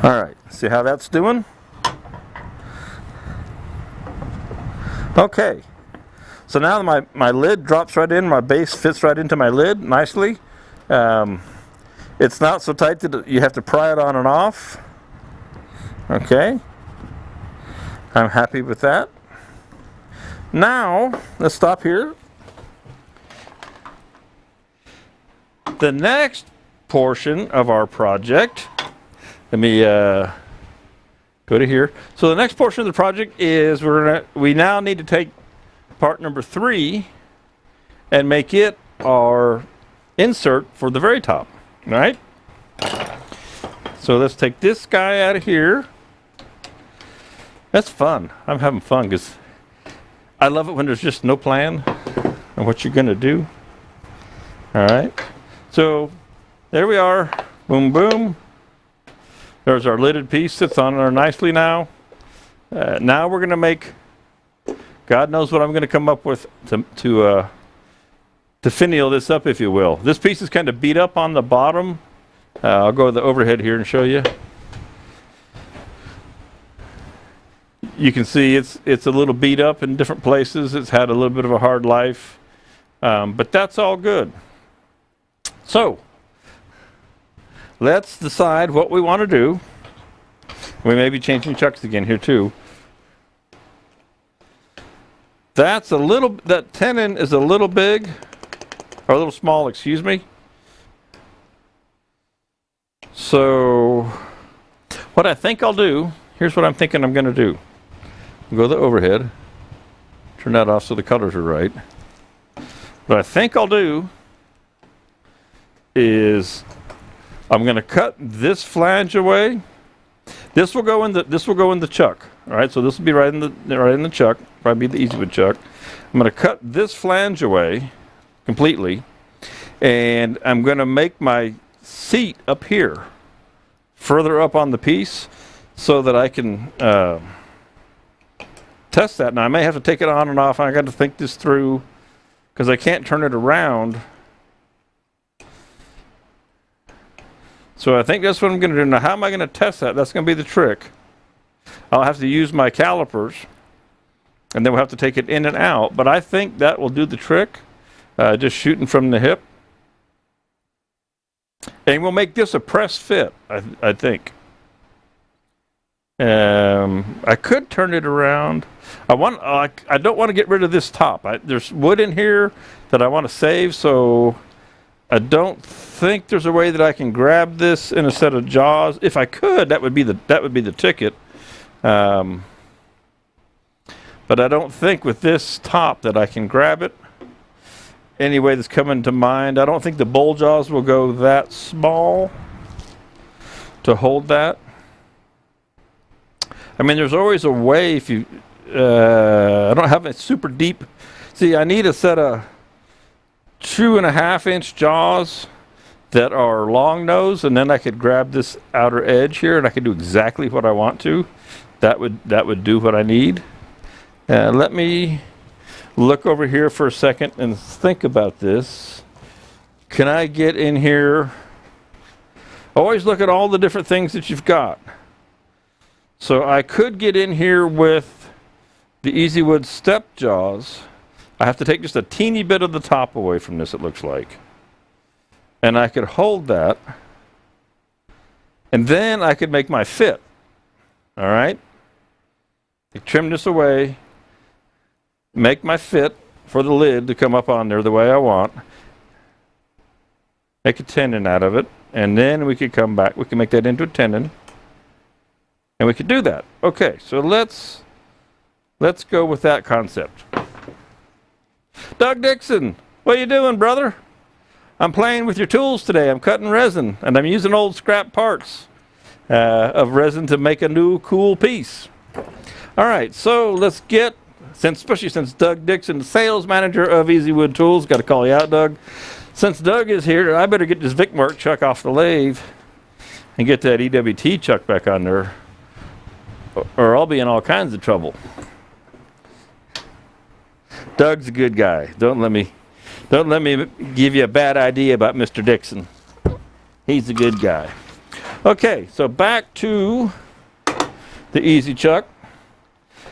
Speaker 1: Alright, see how that's doing? Okay, so now my lid drops right in, my base fits right into my lid nicely. It's not so tight that you have to pry it on and off. Okay, I'm happy with that. Now, let's stop here. The next portion of our project, let me go to here. So the next portion of the project is we now need to take part number 3 and make it our insert for the very top. All right. So let's take this guy out of here. That's fun. I'm having fun because I love it when there's just no plan on what you're going to do. All right. So there we are. Boom, boom. There's our lidded piece. Sits on there nicely now. Now we're going to make, God knows what I'm going to come up with to finial this up, if you will. This piece is kind of beat up on the bottom. I'll go to the overhead here and show you. You can see it's a little beat up in different places. It's had a little bit of a hard life, but that's all good. So let's decide what we want to do. We may be changing chucks again here too. That tenon is a little big, or a little small, excuse me. So what I think I'll do, here's what I'm thinking I'm going to do. I'll go to the overhead, turn that off so the colors are right. What I think I'll do is I'm going to cut this flange away. This will go in the chuck. All right, so this will be right in the chuck. Probably be the easy with chuck. I'm going to cut this flange away completely, And I'm going to make my seat up here, further up on the piece, so that I can test that. Now I may have to take it on and off. I got to think this through because I can't turn it around. So I think that's what I'm going to do. Now how am I going to test that? That's going to be the trick. I'll have to use my calipers, and then we'll have to take it in and out. But I think that will do the trick, just shooting from the hip. And we'll make this a press fit, I think. I could turn it around. I don't want to get rid of this top. There's wood in here that I want to save, so I don't think there's a way that I can grab this in a set of jaws. If I could, that would be the ticket. But I don't think with this top that I can grab it. Any way that's coming to mind. I don't think the bowl jaws will go that small to hold that. I mean, there's always a way if you, I don't have it super deep. See, I need a set of 2.5-inch jaws that are long nose, and then I could grab this outer edge here and I could do exactly what I want to. That would do what I need. Let me look over here for a second and think about this. Can I get in here? Always look at all the different things that you've got. So I could get in here with the EasyWood step jaws. I have to take just a teeny bit of the top away from this, it looks like. And I could hold that. And then I could make my fit. All right? I trim this away. Make my fit for the lid to come up on there the way I want. Make a tenon out of it, and then we could come back. We can make that into a tenon, and we could do that. Okay, so let's go with that concept. Doug Dixon, what are you doing, brother? I'm playing with your tools today. I'm cutting resin, and I'm using old scrap parts of resin to make a new cool piece. All right, so let's get. Especially since Doug Dixon, the sales manager of EasyWood Tools, got to call you out, Doug. Since Doug is here, I better get this Vicmark chuck off the lathe and get that EWT chuck back on there, or I'll be in all kinds of trouble. Doug's a good guy. Don't let me give you a bad idea about Mr. Dixon. He's a good guy. Okay, so back to the Easy Chuck.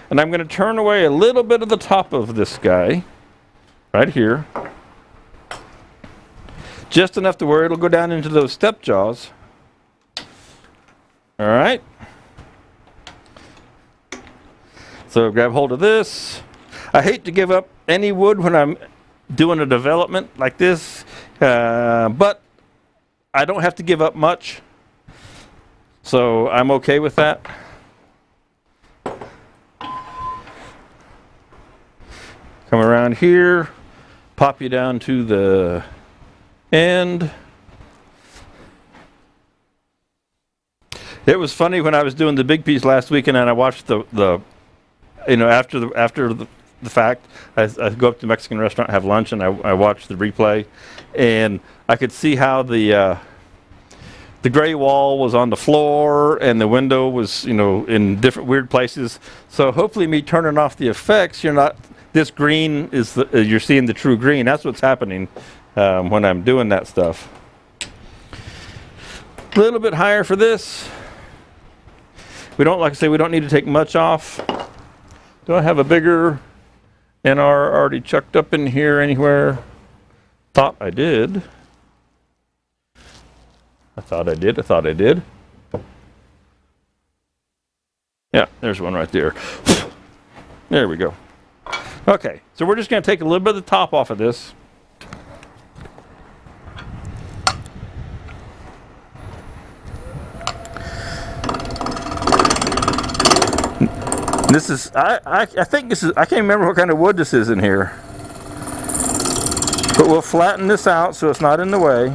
Speaker 1: And I'm going to turn away a little bit of the top of this guy, right here. Just enough to where it'll go down into those step jaws. All right. So grab hold of this. I hate to give up any wood when I'm doing a development like this, but I don't have to give up much. So I'm okay with that. Come around here, pop you down to the end. It was funny when I was doing the big piece last weekend and I watched the after the fact, I go up to the Mexican restaurant, have lunch, and I watched the replay, and I could see how the gray wall was on the floor and the window was in different weird places. So hopefully me turning off the effects, this green is you're seeing the true green. That's what's happening when I'm doing that stuff. A little bit higher for this. Like I say, we don't need to take much off. Do I have a bigger NR already chucked up in here anywhere? Thought I did. I thought I did. Yeah, there's one right there. There we go. Okay, so we're just going to take a little bit of the top off of this. This is, I think this is, I can't remember what kind of wood this is in here. But we'll flatten this out so it's not in the way.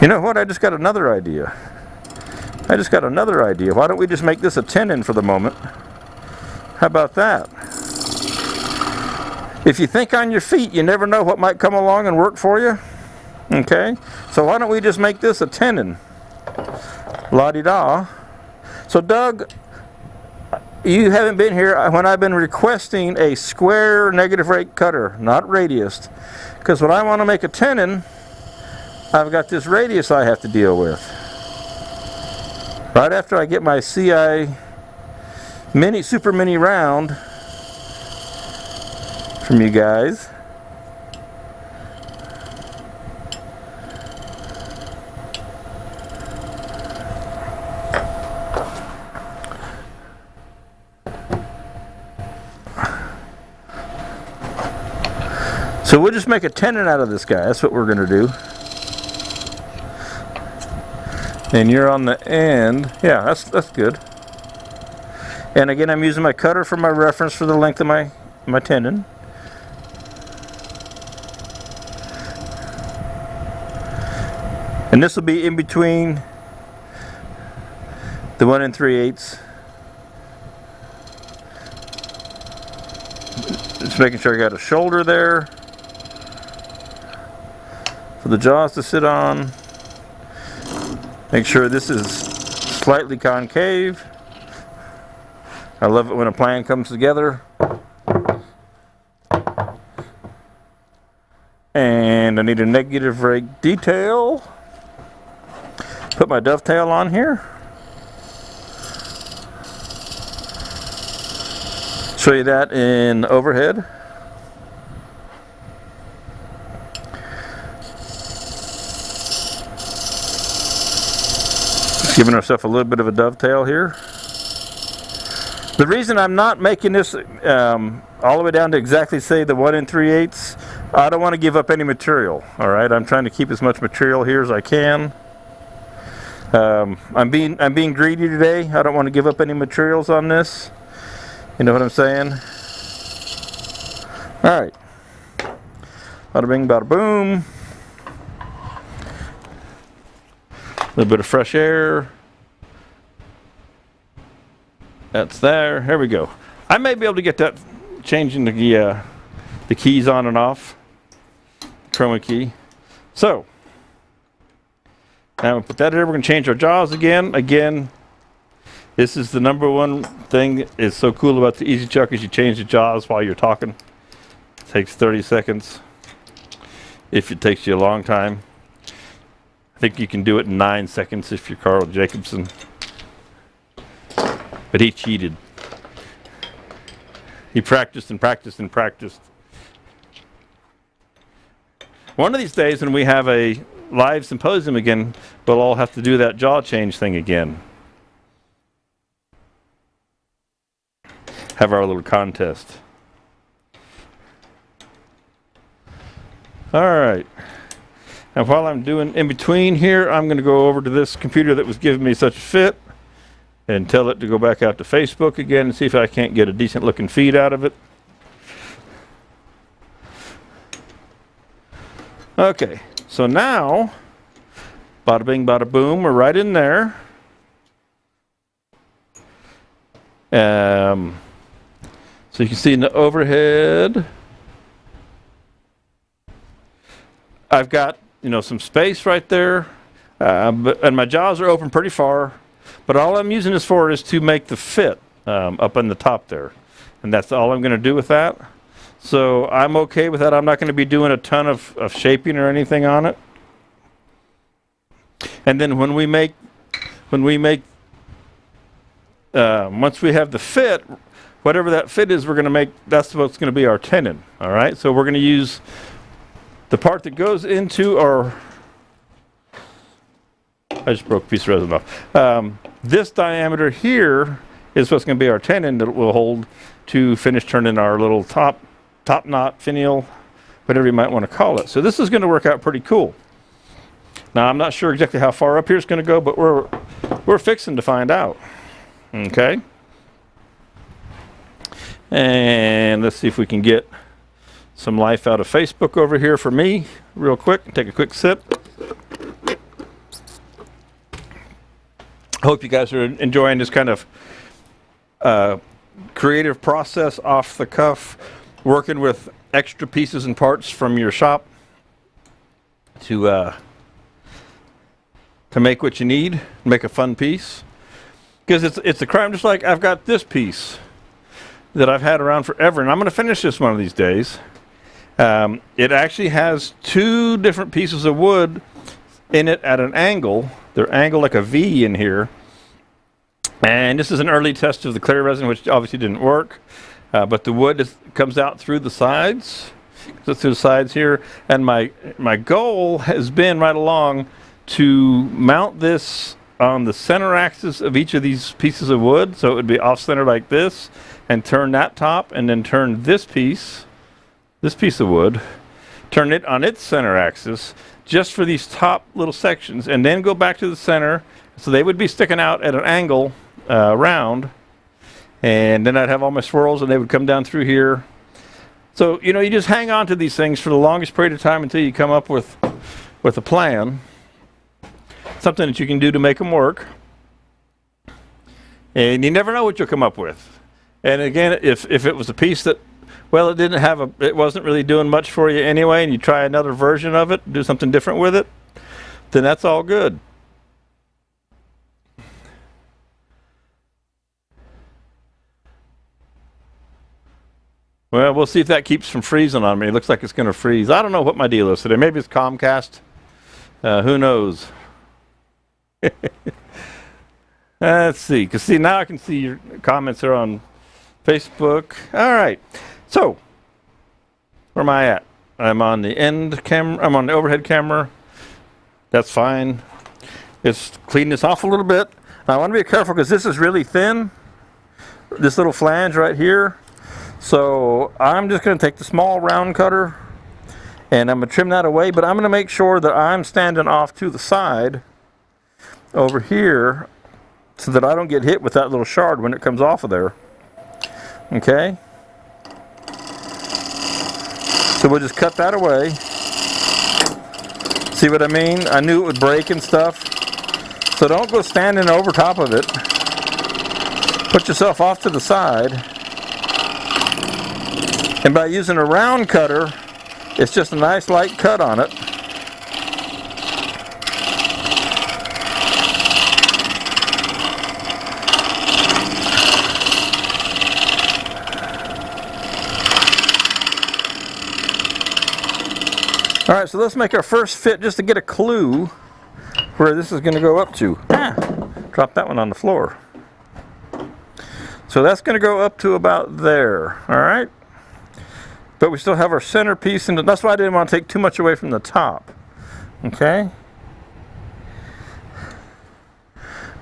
Speaker 1: You know what? I just got another idea. Why don't we just make this a tenon for the moment? How about that? If you think on your feet, you never know what might come along and work for you. Okay, so why don't we just make this a tenon? La-di-da. So Doug, you haven't been here when I've been requesting a square negative rate cutter, not radius. Because when I want to make a tenon, I've got this radius I have to deal with. Right after I get my CI super mini round from you guys, so we'll just make a tenon out of this guy. That's what we're going to do. And you're on the end. Yeah, that's good. And again, I'm using my cutter for my reference for the length of my tenon. And this will be in between the 1 3/8. Just making sure I got a shoulder there for the jaws to sit on. Make sure this is slightly concave. I love it when a plan comes together. And I need a negative rate detail. Put my dovetail on here. Show you that in overhead. Just giving ourselves a little bit of a dovetail here. The reason I'm not making this all the way down to exactly say the 1 3/8, I don't want to give up any material. All right, I'm trying to keep as much material here as I can. I'm being greedy today. I don't want to give up any materials on this. You know what I'm saying? All right. Bada bing, bada boom. A little bit of fresh air. That's there. Here we go. I may be able to get that changing the keys on and off. Chroma key. So now we put that here. We're going to change our jaws again. Again, this is the number one thing is so cool about the Easy Chuck is you change the jaws while you're talking. It takes 30 seconds. If it takes you a long time, I think you can do it in 9 seconds if you're Carl Jacobson. But he cheated. He practiced and practiced and practiced. One of these days when we have a live symposium again, we'll all have to do that jaw change thing again. Have our little contest. All right. And while I'm doing in between here, I'm going to go over to this computer that was giving me such a fit and tell it to go back out to Facebook again and see if I can't get a decent looking feed out of it. Okay, so now, bada bing, bada boom, we're right in there. So you can see in the overhead, I've got, some space right there, and my jaws are open pretty far, but all I'm using this for is to make the fit up on the top there. And that's all I'm going to do with that. So I'm okay with that. I'm not going to be doing a ton of shaping or anything on it. And then once we have the fit, whatever that fit is, we're going to make, that's what's going to be our tenon. All right. So we're going to use the part that goes into our, I just broke a piece of resin off. This diameter here is what's going to be our tenon that will hold to finish turning our little top knot, finial, whatever you might want to call it. So this is going to work out pretty cool. Now I'm not sure exactly how far up here it's going to go, but we're fixing to find out. Okay. And let's see if we can get some life out of Facebook over here for me real quick. Take a quick sip. Hope you guys are enjoying this kind of creative process off the cuff, working with extra pieces and parts from your shop to make what you need, make a fun piece. Because it's a crime, just like I've got this piece that I've had around forever, and I'm going to finish this one of these days. It actually has two different pieces of wood in it at an angle. They're angled like a V in here. And this is an early test of the clear resin, which obviously didn't work. But the wood comes out through the sides. Through the sides here. And my goal has been right along to mount this on the center axis of each of these pieces of wood. So it would be off-center like this. And turn that top. And then turn this piece of wood, turn it on its center axis just for these top little sections, and then go back to the center. So they would be sticking out at an angle round, and then I'd have all my swirls and they would come down through here. So, you know, you just hang on to these things for the longest period of time until you come up with a plan, something that you can do to make them work. And you never know what you'll come up with. And again, if it was a piece that, well, it wasn't really doing much for you anyway, and you try another version of it, do something different with it, then that's all good. Well, we'll see if that keeps from freezing on me. It looks like it's going to freeze. I don't know what my deal is today. Maybe it's Comcast. Who knows? Let's see. Because see, now I can see your comments are on Facebook. All right. So, where am I at? I'm on the end camera. I'm on the overhead camera. That's fine. Just clean this off a little bit. Now, I want to be careful because this is really thin. This little flange right here. So I'm just going to take the small round cutter and I'm going to trim that away, but I'm going to make sure that I'm standing off to the side over here so that I don't get hit with that little shard when it comes off of there. Okay? So we'll just cut that away. See what I mean? I knew it would break and stuff. So don't go standing over top of it. Put yourself off to the side. And by using a round cutter, it's just a nice light cut on it. All right, so let's make our first fit just to get a clue where this is going to go up to. Drop that one on the floor. So that's going to go up to about there, all right? But we still have our center piece, and that's why I didn't want to take too much away from the top. Okay?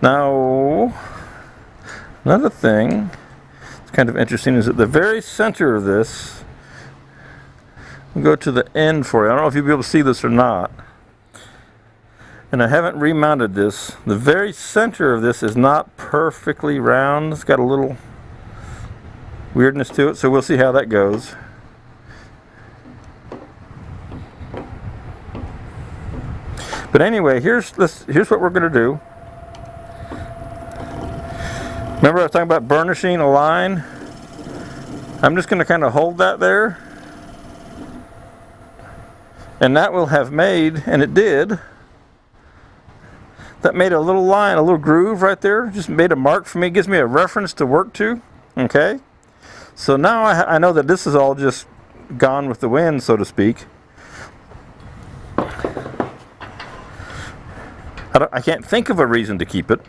Speaker 1: Now, another thing that's kind of interesting is at the very center of this, we'll go to the end for you. I don't know if you'll be able to see this or not. And I haven't remounted this. The very center of this is not perfectly round. It's got a little weirdness to it, so we'll see how that goes. But anyway, here's what we're going to do. Remember I was talking about burnishing a line? I'm just going to kind of hold that there. And that will have made, and it did, that made a little line, a little groove right there. Just made a mark for me. It gives me a reference to work to. Okay? So now I know that this is all just gone with the wind, so to speak. I can't think of a reason to keep it.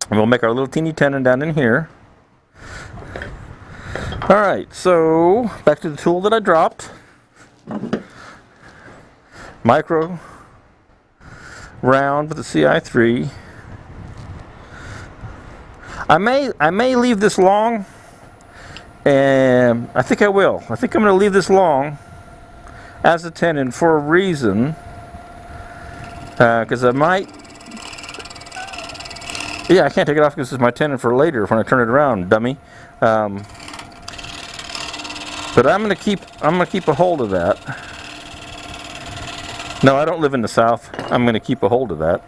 Speaker 1: And we'll make our little teeny tenon down in here. Alright, so back to the tool that I dropped. Micro round with the CI3. I may leave this long, and I think I will. I think I'm going to leave this long as a tenon for a reason. Because I might, yeah, I can't take it off because this is my tenon for later when I turn it around, dummy. But I'm gonna keep a hold of that. No, I don't live in the South. I'm gonna keep a hold of that.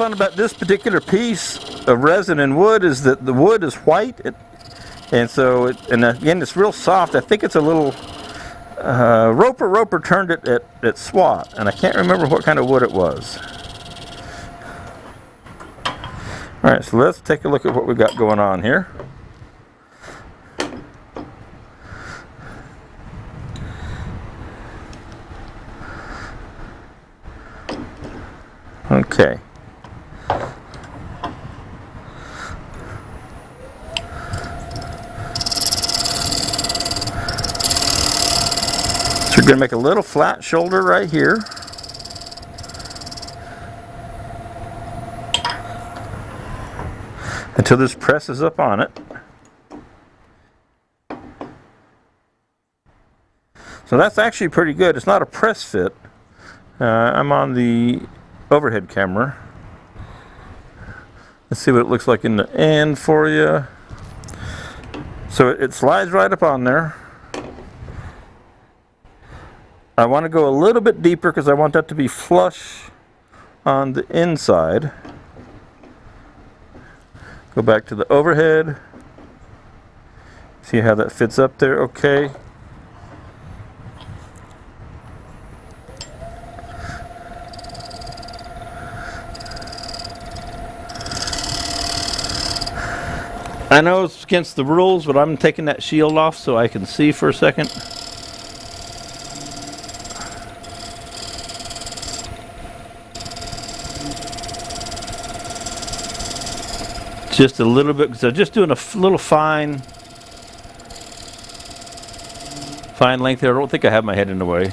Speaker 1: fun about this particular piece of resin and wood is that the wood is white, and so and again it's real soft. I think it's a little Roper turned it at SWAT, and I can't remember what kind of wood it was. All right, so let's take a look at what we got going on here. Okay. So we're going to make a little flat shoulder right here. Until this presses up on it. So that's actually pretty good. It's not a press fit. I'm on the overhead camera. Let's see what it looks like in the end for you. So it slides right up on there. I want to go a little bit deeper because I want that to be flush on the inside. Go back to the overhead. See how that fits up there? Okay. I know it's against the rules, but I'm taking that shield off so I can see for a second. Just a little bit, because I'm just doing a little fine length there. I don't think I have my head in the way.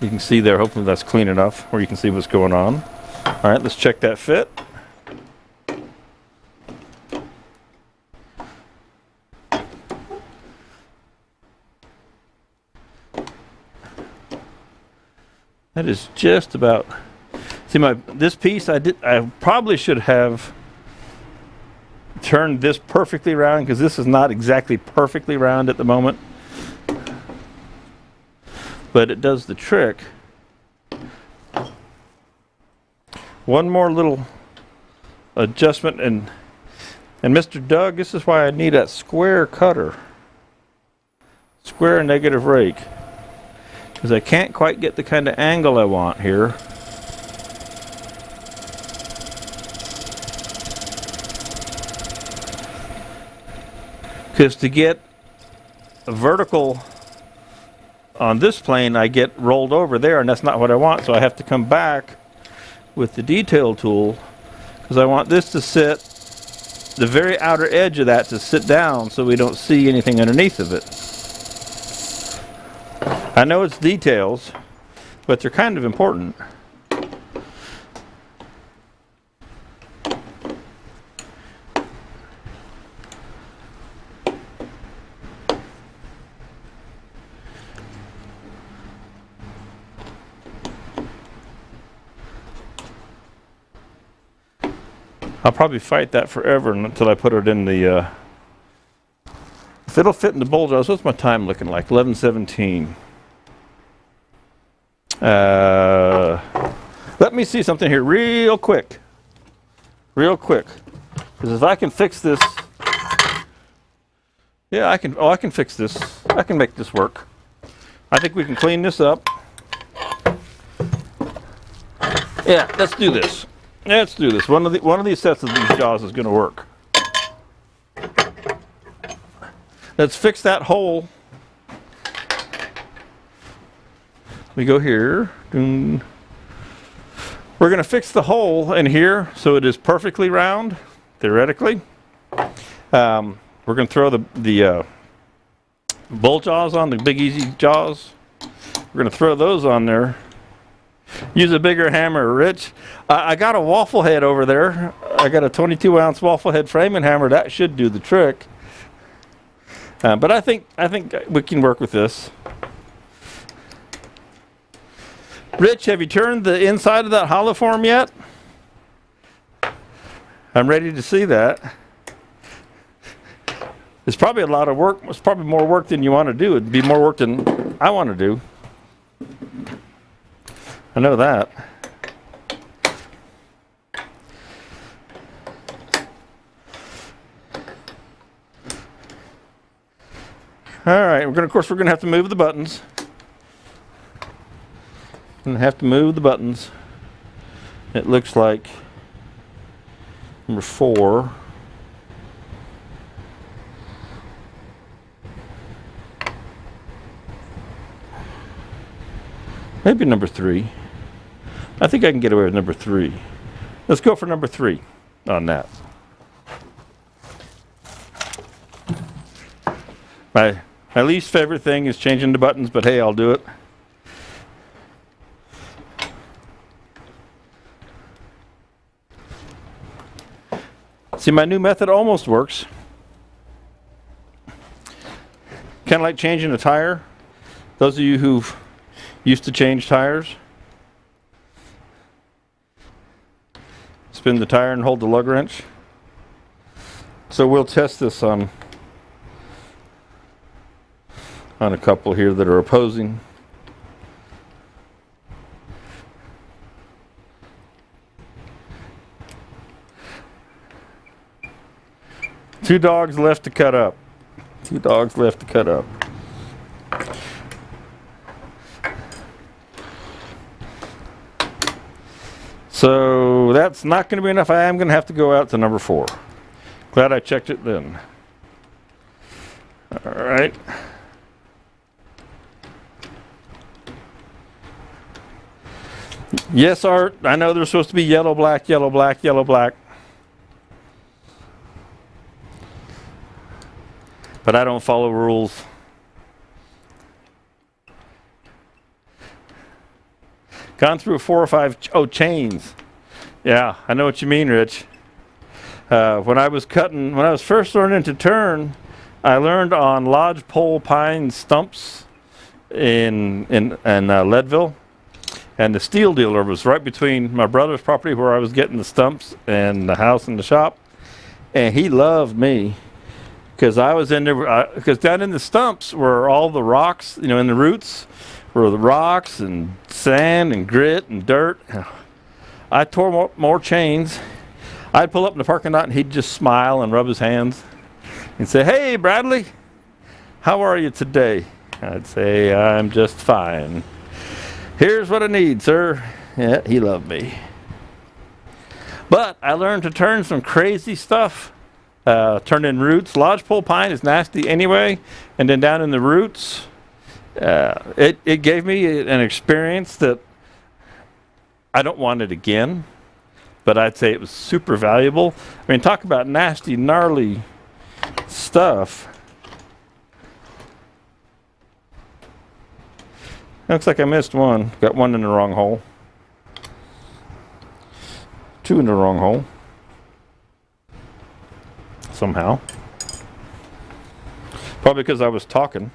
Speaker 1: You can see there, hopefully that's clean enough where you can see what's going on. All right, let's check that fit. That is just about. See, this piece I probably should have turned this perfectly round, because this is not exactly perfectly round at the moment, but it does the trick. One more little adjustment, and Mr. Doug, this is why I need that square cutter, square negative rake, because I can't quite get the kind of angle I want here. Because to get a vertical on this plane, I get rolled over there, and that's not what I want. So I have to come back with the detail tool, because I want this to sit, the very outer edge of that to sit down so we don't see anything underneath of it. I know it's details, but they're kind of important. I'll probably fight that forever until I put it in the, if it'll fit in the bowl jaws. What's my time looking like? 11:17. Let me see something here real quick. Because if I can fix this, yeah, I can fix this. I can make this work. I think we can clean this up. Yeah, let's do this. Let's do this. One of these sets of these jaws is going to work. Let's fix that hole. We go here. We're going to fix the hole in here so it is perfectly round, theoretically. We're going to throw the bull jaws on, the Big Easy jaws. We're going to throw those on there. Use a bigger hammer, Rich. I got a waffle head over there. I got a 22-ounce waffle head framing hammer. That should do the trick. But I think we can work with this. Rich, have you turned the inside of that hollow form yet? I'm ready to see that. It's probably a lot of work. It's probably more work than you want to do. It'd be more work than I want to do. I know that. All right, of course we're gonna have to move the buttons. Gonna have to move the buttons. It looks like number 4. Maybe number 3. I think I can get away with number 3. Let's go for number 3 on that. My least favorite thing is changing the buttons, but hey, I'll do it. See, my new method almost works. Kind of like changing a tire. Those of you who've used to change tires, spin the tire and hold the lug wrench. So we'll test this on a couple here that are opposing. Two dogs left to cut up. 2 dogs left to cut up. So that's not going to be enough. I am going to have to go out to number 4. Glad I checked it then. All right. Yes, Art, I know there's supposed to be yellow, black, yellow, black, yellow, black. But I don't follow rules. Gone through 4 or 5, chains. Yeah, I know what you mean, Rich. When I was first learning to turn, I learned on lodgepole pine stumps in Leadville. And the steel dealer was right between my brother's property where I was getting the stumps and the house and the shop. And he loved me because I was in there, because down in the stumps were all the rocks, in the roots were the rocks and sand and grit and dirt. I tore more chains. I'd pull up in the parking lot and he'd just smile and rub his hands and say, "Hey, Bradley, how are you today?" I'd say, "I'm just fine. Here's what I need, sir." Yeah, he loved me. But I learned to turn some crazy stuff. Turn in roots. Lodgepole pine is nasty anyway. And then down in the roots, it gave me an experience that I don't want it again. But I'd say it was super valuable. I mean, talk about nasty, gnarly stuff. Looks like I missed one. Got one in the wrong hole. 2 in the wrong hole. Somehow. Probably because I was talking.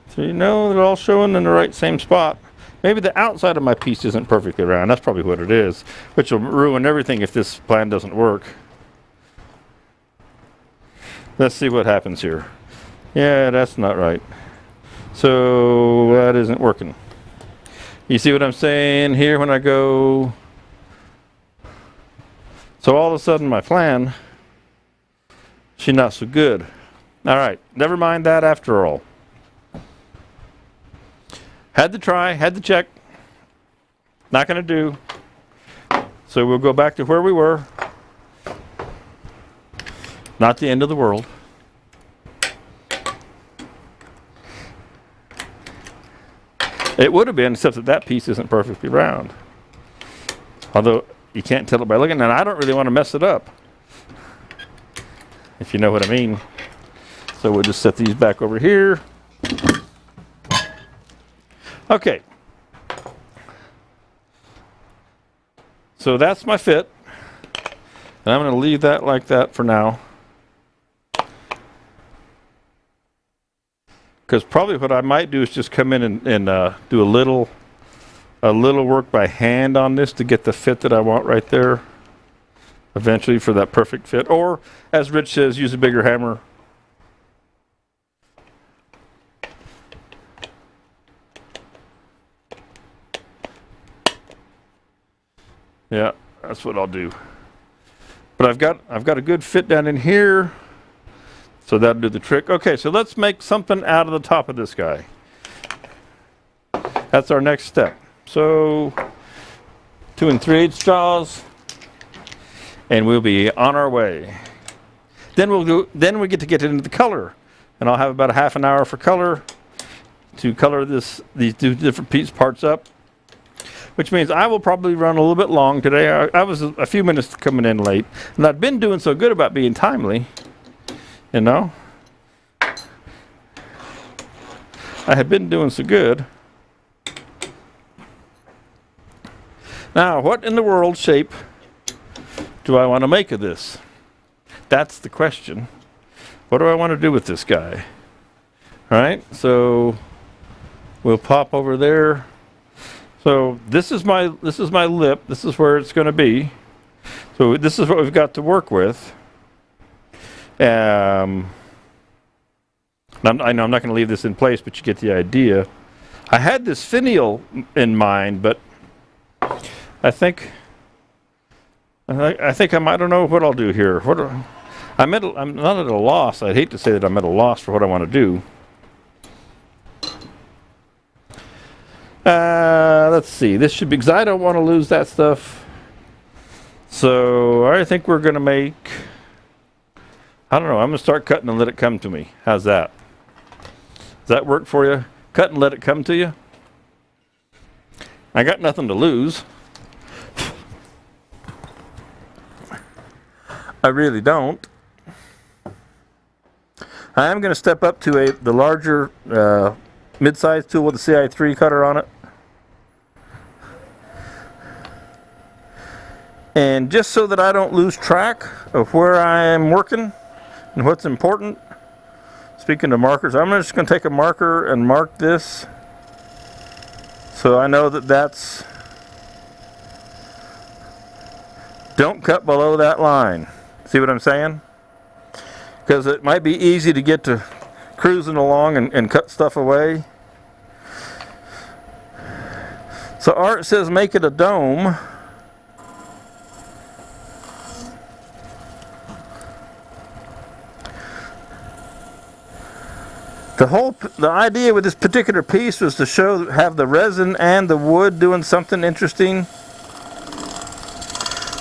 Speaker 1: So they're all showing in the right same spot. Maybe the outside of my piece isn't perfectly round. That's probably what it is, which will ruin everything if this plan doesn't work. Let's see what happens here. Yeah, that's not right. So that isn't working. You see what I'm saying here when I go? So all of a sudden my plan, she's not so good. All right, never mind that after all. Had to try, had to check. Not going to do. So we'll go back to where we were. Not the end of the world. It would have been, except that piece isn't perfectly round. Although you can't tell it by looking, and I don't really want to mess it up, if you know what I mean. So we'll just set these back over here. Okay. So that's my fit. And I'm going to leave that like that for now. Because probably what I might do is just come in and do a little work by hand on this to get the fit that I want right there. Eventually for that perfect fit. Or, as Rich says, use a bigger hammer. Yeah, that's what I'll do. But I've got a good fit down in here, so that'll do the trick. Okay, so let's make something out of the top of this guy. That's our next step. So 2 3/8 jaws, and we'll be on our way. Then we get to get into the color, and I'll have about a half an hour for color to color these two different parts up. Which means I will probably run a little bit long today. I was a few minutes coming in late, and I've been doing so good about being timely, you know. I have been doing so good. Now, what in the world shape do I want to make of this? That's the question. What do I want to do with this guy? All right, so we'll pop over there. So this is my lip. This is where it's going to be. So this is what we've got to work with. I know I'm not going to leave this in place, but you get the idea. I had this finial in mind, but I think I don't know what I'll do here. I'm not at a loss. I'd hate to say that I'm at a loss for what I want to do. Let's see. This should be, because I don't want to lose that stuff. So I think we're going to make, I don't know, I'm going to start cutting and let it come to me. How's that? Does that work for you? Cut and let it come to you? I got nothing to lose. I really don't. I am going to step up to the larger mid-size tool with the CI3 cutter on it. And just so that I don't lose track of where I am working and what's important, speaking of markers, I'm just going to take a marker and mark this so I know that that's, don't cut below that line. See what I'm saying? Because it might be easy to get to cruising along and cut stuff away. So Art says make it a dome. The idea with this particular piece was to have the resin and the wood doing something interesting.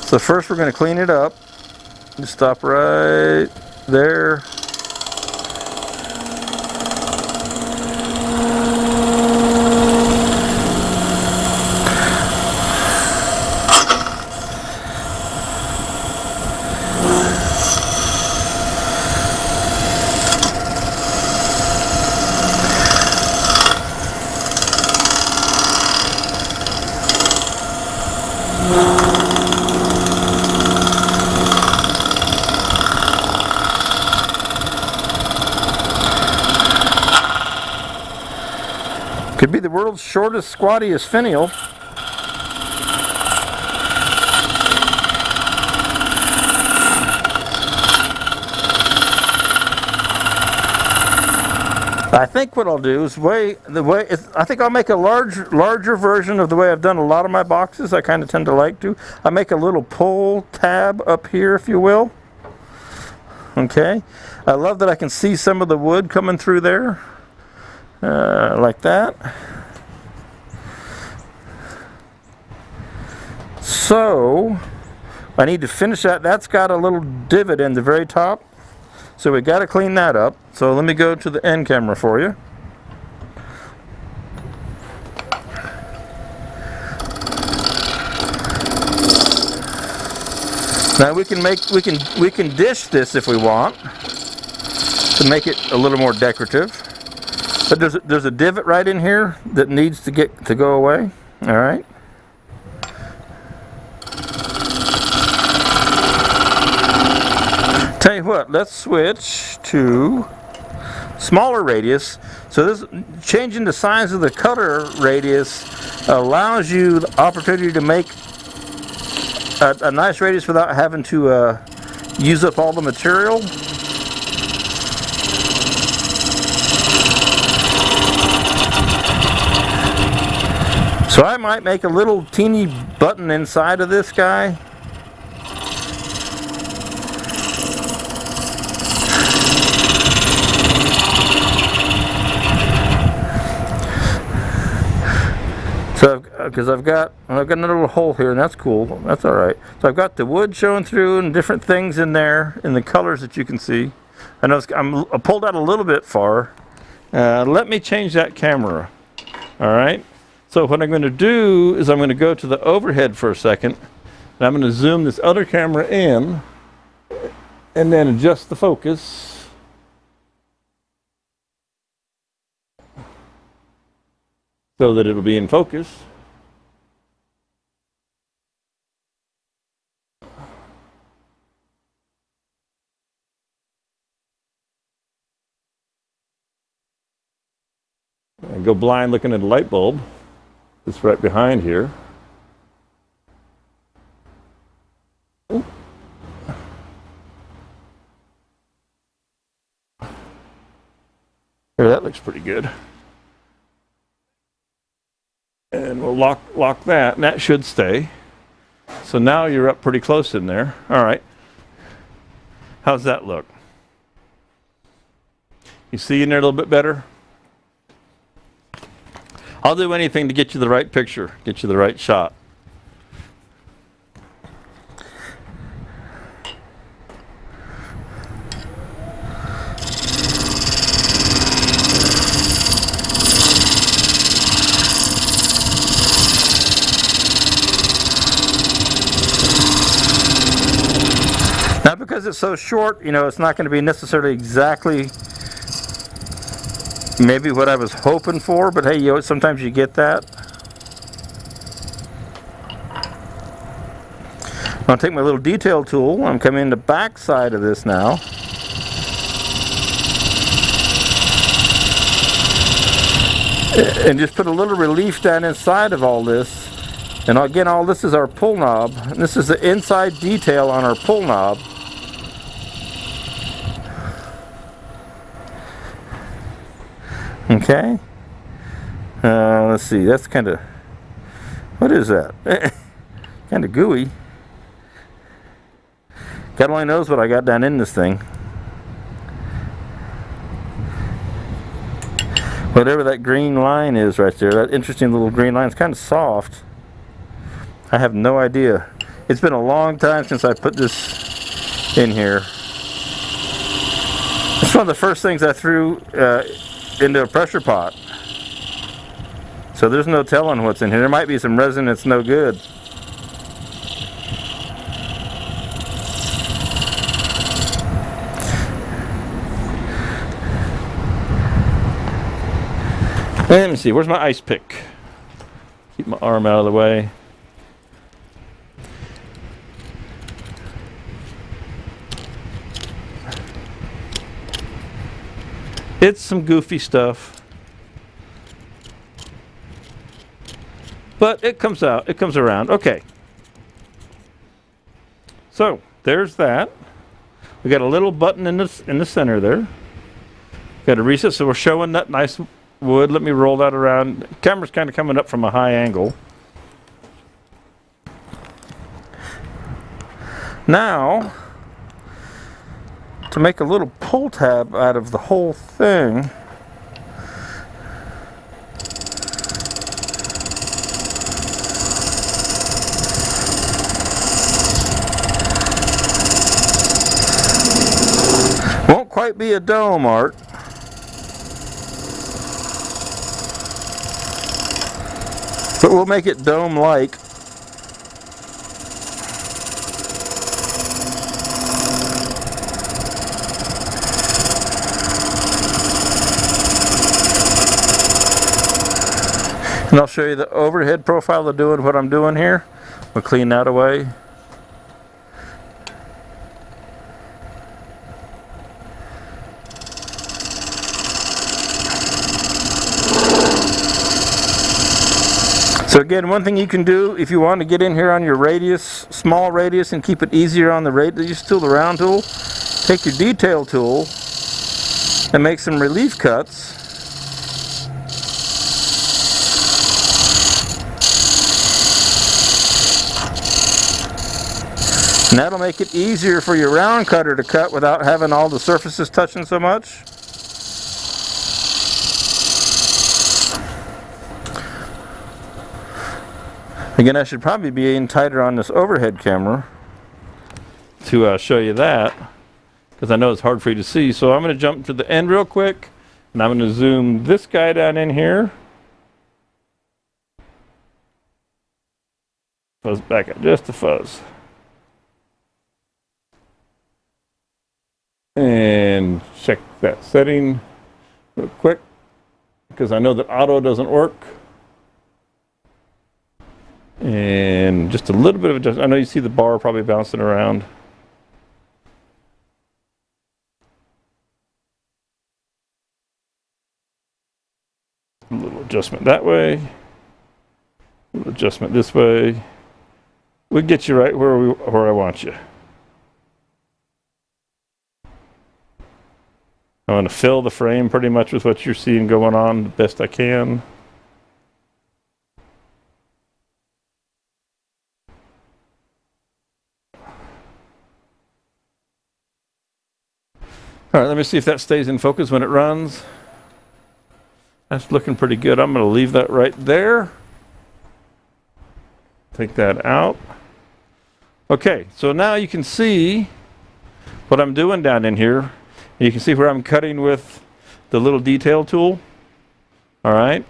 Speaker 1: So first we're going to clean it up. Just stop right there. Could be the world's shortest, squattiest finial. I think what I'll do is I think I'll make a larger version of the way I've done a lot of my boxes. I kind of tend to like to. I make a little pull tab up here, if you will. Okay. I love that I can see some of the wood coming through there. Like that. So I need to finish that. That's got a little divot in the very top, so we got to clean that up. So let me go to the end camera for you. Now we can dish this if we want to make it a little more decorative. But there's a divot right in here that needs to go away. All right. Tell you what, let's switch to smaller radius. So this changing the size of the cutter radius allows you the opportunity to make a nice radius without having to use up all the material. So I might make a little teeny button inside of this guy. because I've got another little hole here, and that's cool. That's all right. So I've got the wood showing through and different things in there in the colors that you can see. I know I pulled out a little bit far. Let me change that camera. All right. So what I'm going to do is I'm going to go to the overhead for a second, and I'm going to zoom this other camera in, and then adjust the focus. So that it'll be in focus. And go blind looking at a light bulb. It's right behind here. Ooh. There, that looks pretty good. And we'll lock that, and that should stay. So now you're up pretty close in there. All right. How's that look? You see in there a little bit better? I'll do anything to get you the right picture, get you the right shot. Now, because it's so short, you know, it's not going to be necessarily exactly maybe what I was hoping for, but hey, you know, sometimes you get that. I'll take my little detail tool. I'm coming in the back side of this now. And just put a little relief down inside of all this. And again, all this is our pull knob. And this is the inside detail on our pull knob. Okay. Let's see. That's kind of, what is that? Kind of gooey. God only knows what I got down in this thing. Whatever that green line is right there, that interesting little green line, it's kind of soft. I have no idea. It's been a long time since I put this in here. It's one of the first things I threw into a pressure pot. So there's no telling what's in here. There might be some resin that's no good. Let me see, where's my ice pick? Keep my arm out of the way. It's some goofy stuff, but it comes out, it comes around. Okay, so there's that. We got a little button in the center there. Got a reset, so we're showing that nice wood. Let me roll that around. The camera's kind of coming up from a high angle. Now, to make a little pull tab out of the whole thing, won't quite be a dome, Art, but we'll make it dome-like. And I'll show you the overhead profile of doing what I'm doing here. We'll clean that away. So again, one thing you can do if you want to get in here on your radius, small radius, and keep it easier on the radius tool, the round tool, take your detail tool and make some relief cuts. And that'll make it easier for your round cutter to cut without having all the surfaces touching so much. Again, I should probably be in tighter on this overhead camera to show you that, because I know it's hard for you to see. So I'm going to jump to the end real quick, and I'm going to zoom this guy down in here. Fuzz back up just a fuzz. And check that setting real quick, because I know that auto doesn't work. And just a little bit of adjustment. I know you see the bar probably bouncing around. A little adjustment that way. A little adjustment this way. We'll get you right where I want you. I'm going to fill the frame pretty much with what you're seeing going on the best I can. All right, let me see if that stays in focus when it runs. That's looking pretty good. I'm going to leave that right there. Take that out. Okay, so now you can see what I'm doing down in here. You can see where I'm cutting with the little detail tool. All right.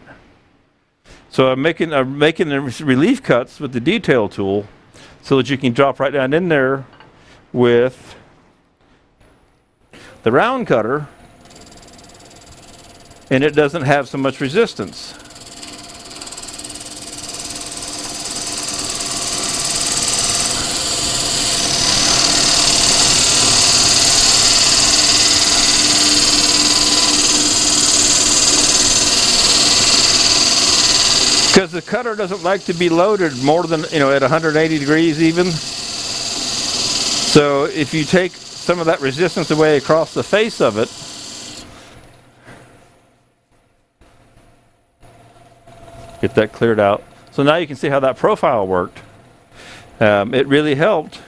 Speaker 1: So I'm making the relief cuts with the detail tool so that you can drop right down in there with the round cutter, and it doesn't have so much resistance. Because the cutter doesn't like to be loaded more than, at 180 degrees even. So if you take some of that resistance away across the face of it, get that cleared out. So now you can see how that profile worked. It really helped.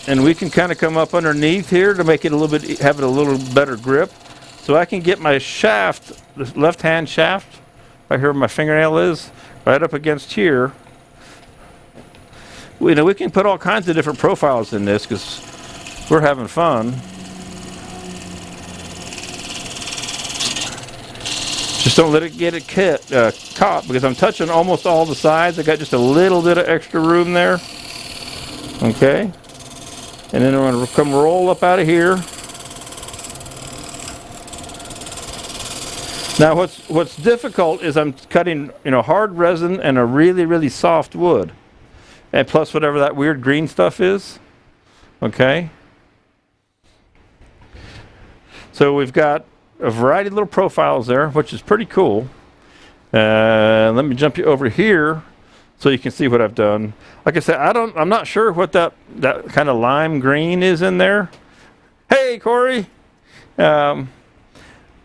Speaker 1: And we can kind of come up underneath here to make it have it a little better grip. So I can get my shaft, the left hand shaft, right here where my fingernail is, right up against here. We can put all kinds of different profiles in this because we're having fun. Just don't let it get caught, because I'm touching almost all the sides. I got just a little bit of extra room there. Okay. And then we're going to come roll up out of here. Now what's difficult is I'm cutting hard resin and a really, really soft wood. And plus whatever that weird green stuff is. Okay. So we've got a variety of little profiles there, which is pretty cool. Let me jump you over here so you can see what I've done. Like I said, I'm not sure what that kind of lime green is in there. Hey, Corey.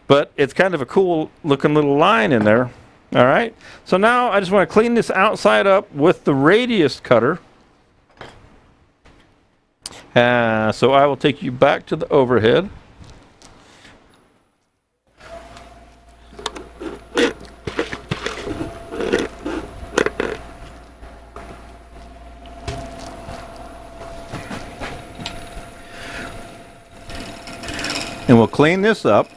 Speaker 1: But it's kind of a cool looking little line in there. All right. So now I just want to clean this outside up with the radius cutter. So I will take you back to the overhead. And we'll clean this up.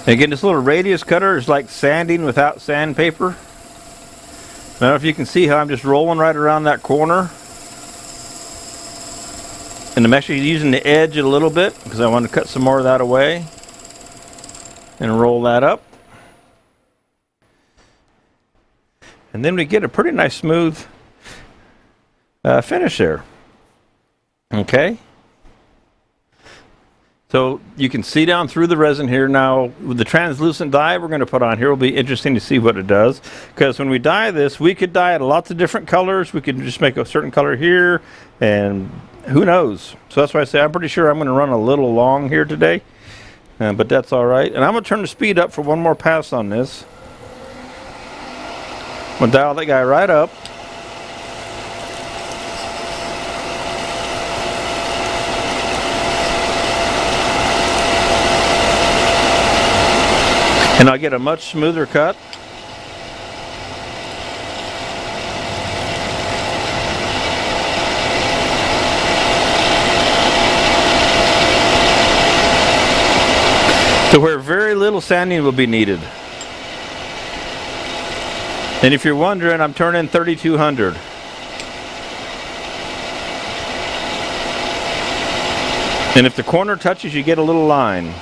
Speaker 1: Again, this little radius cutter is like sanding without sandpaper. I don't know if you can see how I'm just rolling right around that corner. And I'm actually using the edge a little bit because I want to cut some more of that away. And roll that up. And then we get a pretty nice smooth finish there. Okay. So you can see down through the resin here. Now with the translucent dye we're going to put on here, will be interesting to see what it does, because when we dye this, we could dye it lots of different colors. We could just make a certain color here, and who knows. So that's why I say I'm pretty sure I'm going to run a little long here today, but that's all right. And I'm going to turn the speed up for one more pass on this. I'm gonna dial that guy right up. And I'll get a much smoother cut. To where very little sanding will be needed. And if you're wondering, I'm turning 3200. And if the corner touches, you get a little line.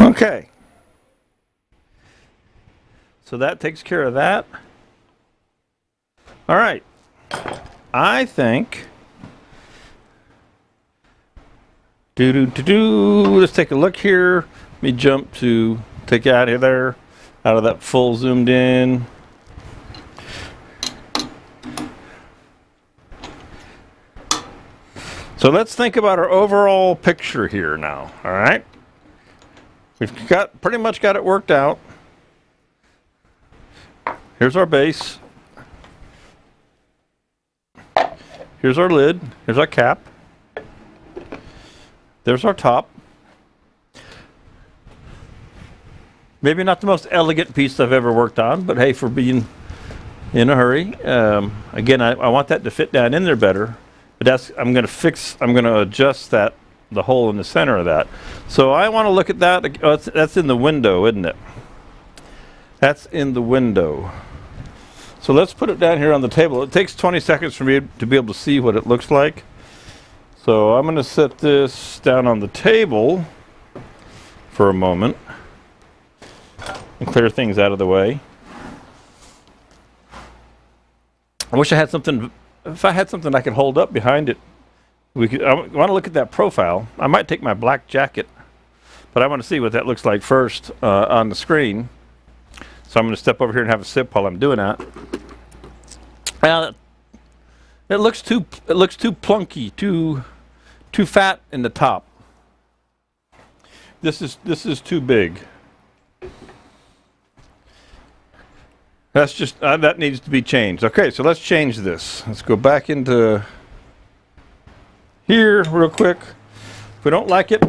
Speaker 1: Okay. So that takes care of that. All right, I think, let's take a look here. Let me jump to take you out of there, out of that full zoomed in. So let's think about our overall picture here now, all right? We've pretty much got it worked out. Here's our base. Here's our lid. Here's our cap. There's our top. Maybe not the most elegant piece I've ever worked on, but hey, for being in a hurry. Again, I want that to fit down in there better. But I'm going to adjust that, the hole in the center of that. So I want to look at that. Oh, that's in the window, isn't it? That's in the window. So let's put it down here on the table. It takes 20 seconds for me to be able to see what it looks like. So I'm going to set this down on the table for a moment and clear things out of the way. I wish I had something, if I had something I could hold up behind it. I want to look at that profile. I might take my black jacket, but I want to see what that looks like first on the screen. So I'm going to step over here and have a sip while I'm doing that. Well, it looks too plunky, too fat in the top. This is too big. That's just that needs to be changed. Okay, so let's change this. Let's go back into here real quick. If we don't like it,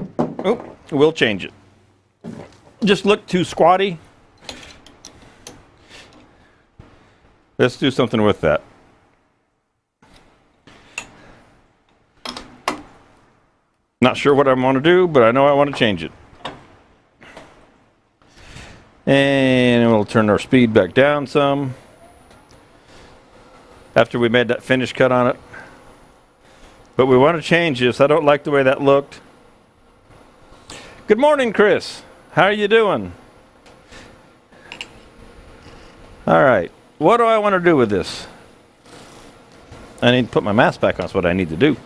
Speaker 1: we'll change it. Just look too squatty. Let's do something with that. Not sure what I want to do, but I know I want to change it. And we'll turn our speed back down some after we made that finish cut on it. But we want to change this. I don't like the way that looked. Good morning, Chris. How are you doing? All right. What do I want to do with this? I need to put my mask back on. That's what I need to do.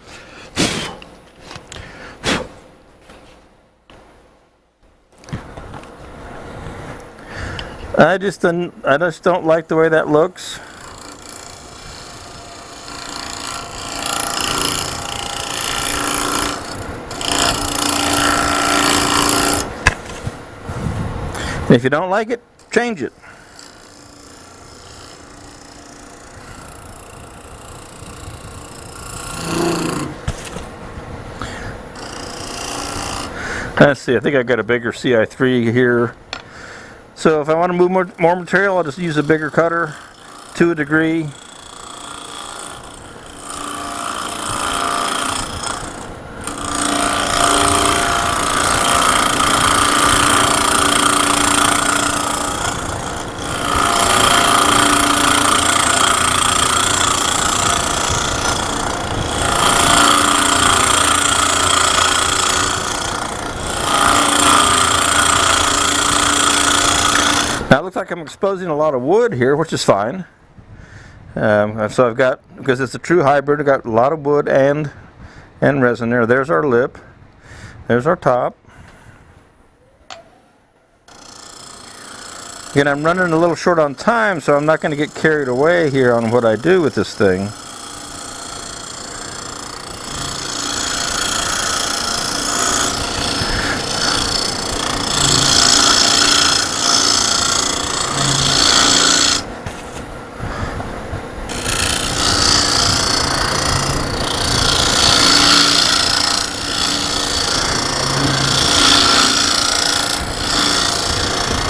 Speaker 1: I just don't like the way that looks. If you don't like it, change it. Let's see, I think I got a bigger CI3 here. So if I want to move more material, I'll just use a bigger cutter to a degree. Now it looks like I'm exposing a lot of wood here, which is fine. So I've got, because it's a true hybrid, I've got a lot of wood and resin there. There's our lip. There's our top. Again, I'm running a little short on time, so I'm not going to get carried away here on what I do with this thing.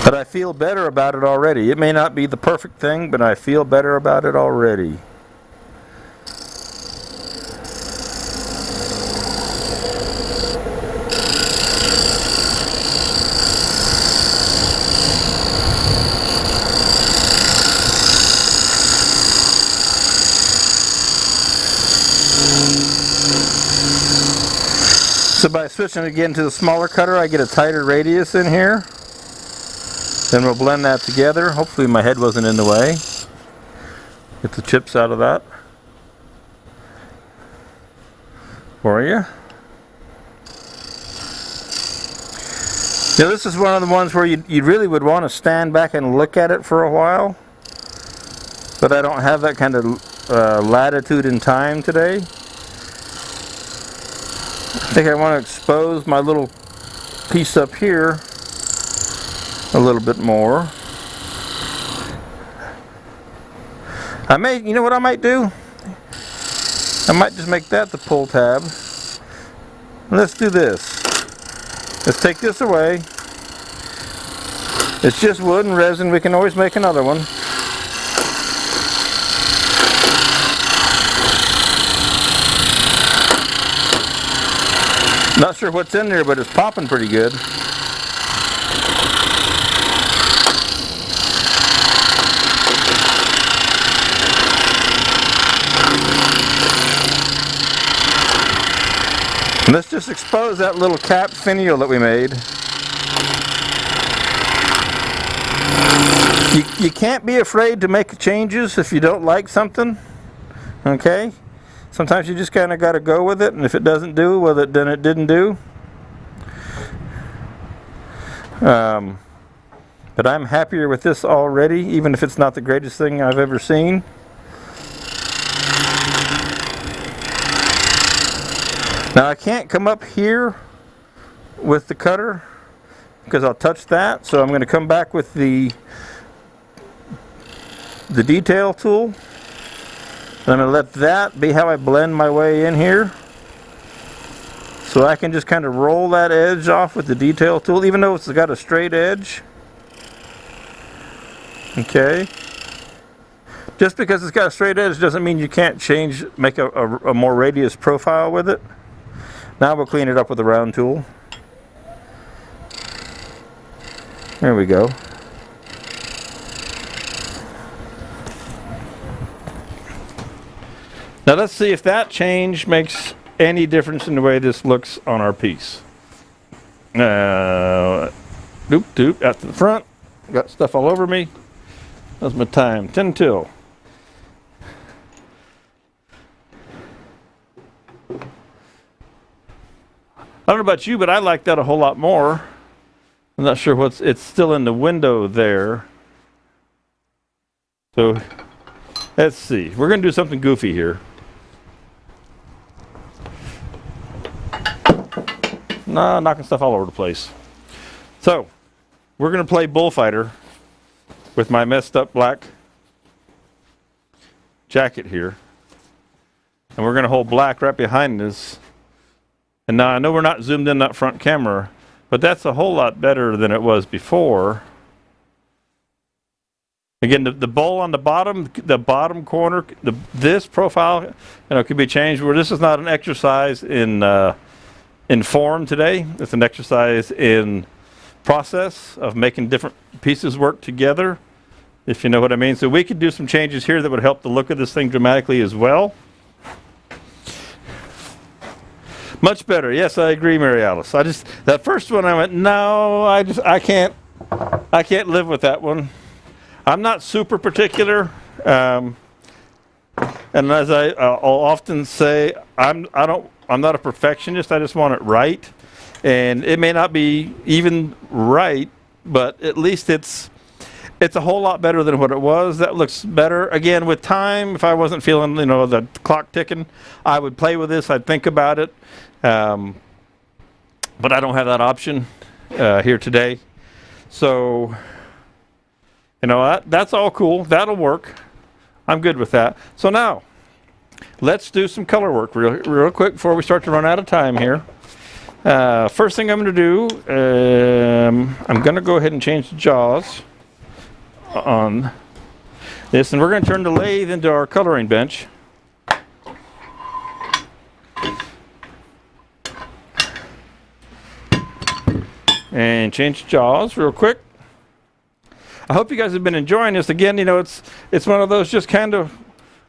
Speaker 1: But I feel better about it already. It may not be the perfect thing, but I feel better about it already. So by switching again to the smaller cutter, I get a tighter radius in here. Then we'll blend that together. Hopefully my head wasn't in the way. Get the chips out of that for you. Now this is one of the ones where you really would want to stand back and look at it for a while. But I don't have that kind of latitude in time today. I think I want to expose my little piece up here a little bit more. You know what I might do? I might just make that the pull tab. Let's do this. Let's take this away. It's just wood and resin. We can always make another one. Not sure what's in there, but it's popping pretty good. And let's just expose that little cap finial that we made. You can't be afraid to make changes if you don't like something. Okay? Sometimes you just kind of got to go with it, and if it doesn't do, well, then it didn't do. But I'm happier with this already, even if it's not the greatest thing I've ever seen. Now I can't come up here with the cutter because I'll touch that, so I'm going to come back with the detail tool. And I'm going to let that be how I blend my way in here. So I can just kind of roll that edge off with the detail tool, even though it's got a straight edge. Okay. Just because it's got a straight edge doesn't mean you can't make a more radius profile with it. Now we'll clean it up with the round tool. There we go. Now let's see if that change makes any difference in the way this looks on our piece. Doop doop out to the front. Got stuff all over me. That's my time. 10 till. I don't know about you, but I like that a whole lot more. I'm not sure it's still in the window there. So let's see. We're going to do something goofy here. No, knocking stuff all over the place. So we're going to play bullfighter with my messed up black jacket here. And we're going to hold black right behind this. And now I know we're not zoomed in that front camera, but that's a whole lot better than it was before. Again, the bowl on the bottom corner, this profile, could be changed. Where this is not an exercise in form today. It's an exercise in process of making different pieces work together, if you know what I mean. So we could do some changes here that would help the look of this thing dramatically as well. Much better. Yes, I agree, Mary Alice. That first one I went, no, I can't live with that one. I'm not super particular, and as I'll often say, I'm not a perfectionist. I just want it right, and it may not be even right, but at least it's It's a whole lot better than what it was. That looks better. Again, with time, if I wasn't feeling, the clock ticking, I would play with this. I'd think about it. But I don't have that option here today. So, that's all cool. That'll work. I'm good with that. So now, let's do some color work real quick before we start to run out of time here. First thing I'm going to do, I'm going to go ahead and change the jaws on this, and we're going to turn the lathe into our coloring bench. And change the jaws real quick. I hope you guys have been enjoying this. Again, it's one of those just kind of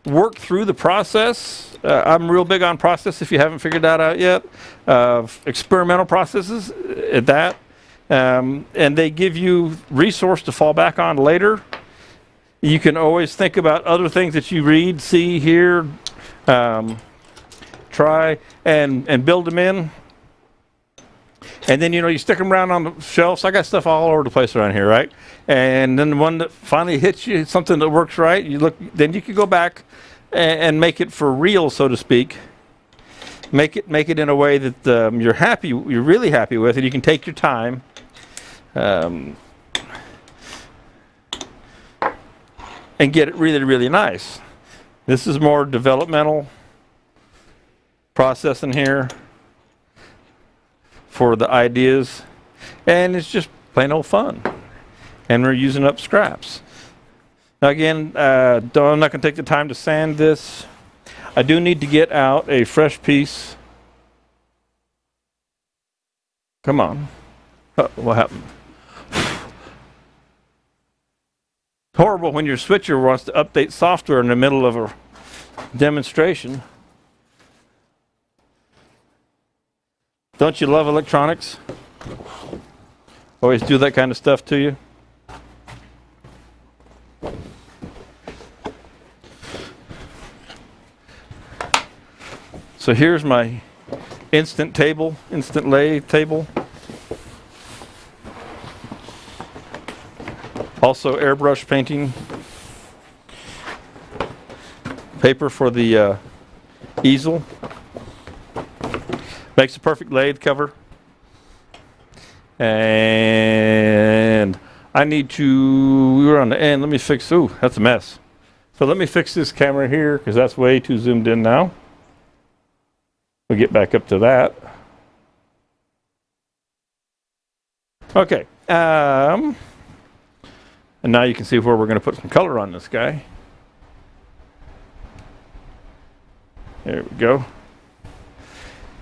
Speaker 1: work through the process. I'm real big on process if you haven't figured that out yet. Experimental processes at that. And they give you resource to fall back on later. You can always think about other things that you read, see, hear, try, and build them in. And then, you stick them around on the shelves. I got stuff all over the place around here, right? And then the one that finally hits you, something that works right, then you can go back and make it for real, so to speak. Make it in a way that you're really happy with, and you can take your time. And get it really, really nice. This is more developmental process in here for the ideas, and it's just plain old fun. And we're using up scraps. Now again, I'm not going to take the time to sand this. I do need to get out a fresh piece. Come on. What happened? Horrible when your switcher wants to update software in the middle of a demonstration. Don't you love electronics? Always do that kind of stuff to you. So here's my instant lathe table. Also airbrush painting. Paper for the easel. Makes a perfect lathe cover. And I need to, we were on the end, let me fix, that's a mess. So let me fix this camera here because that's way too zoomed in now. We'll get back up to that. Okay. And now you can see where we're going to put some color on this guy. There we go.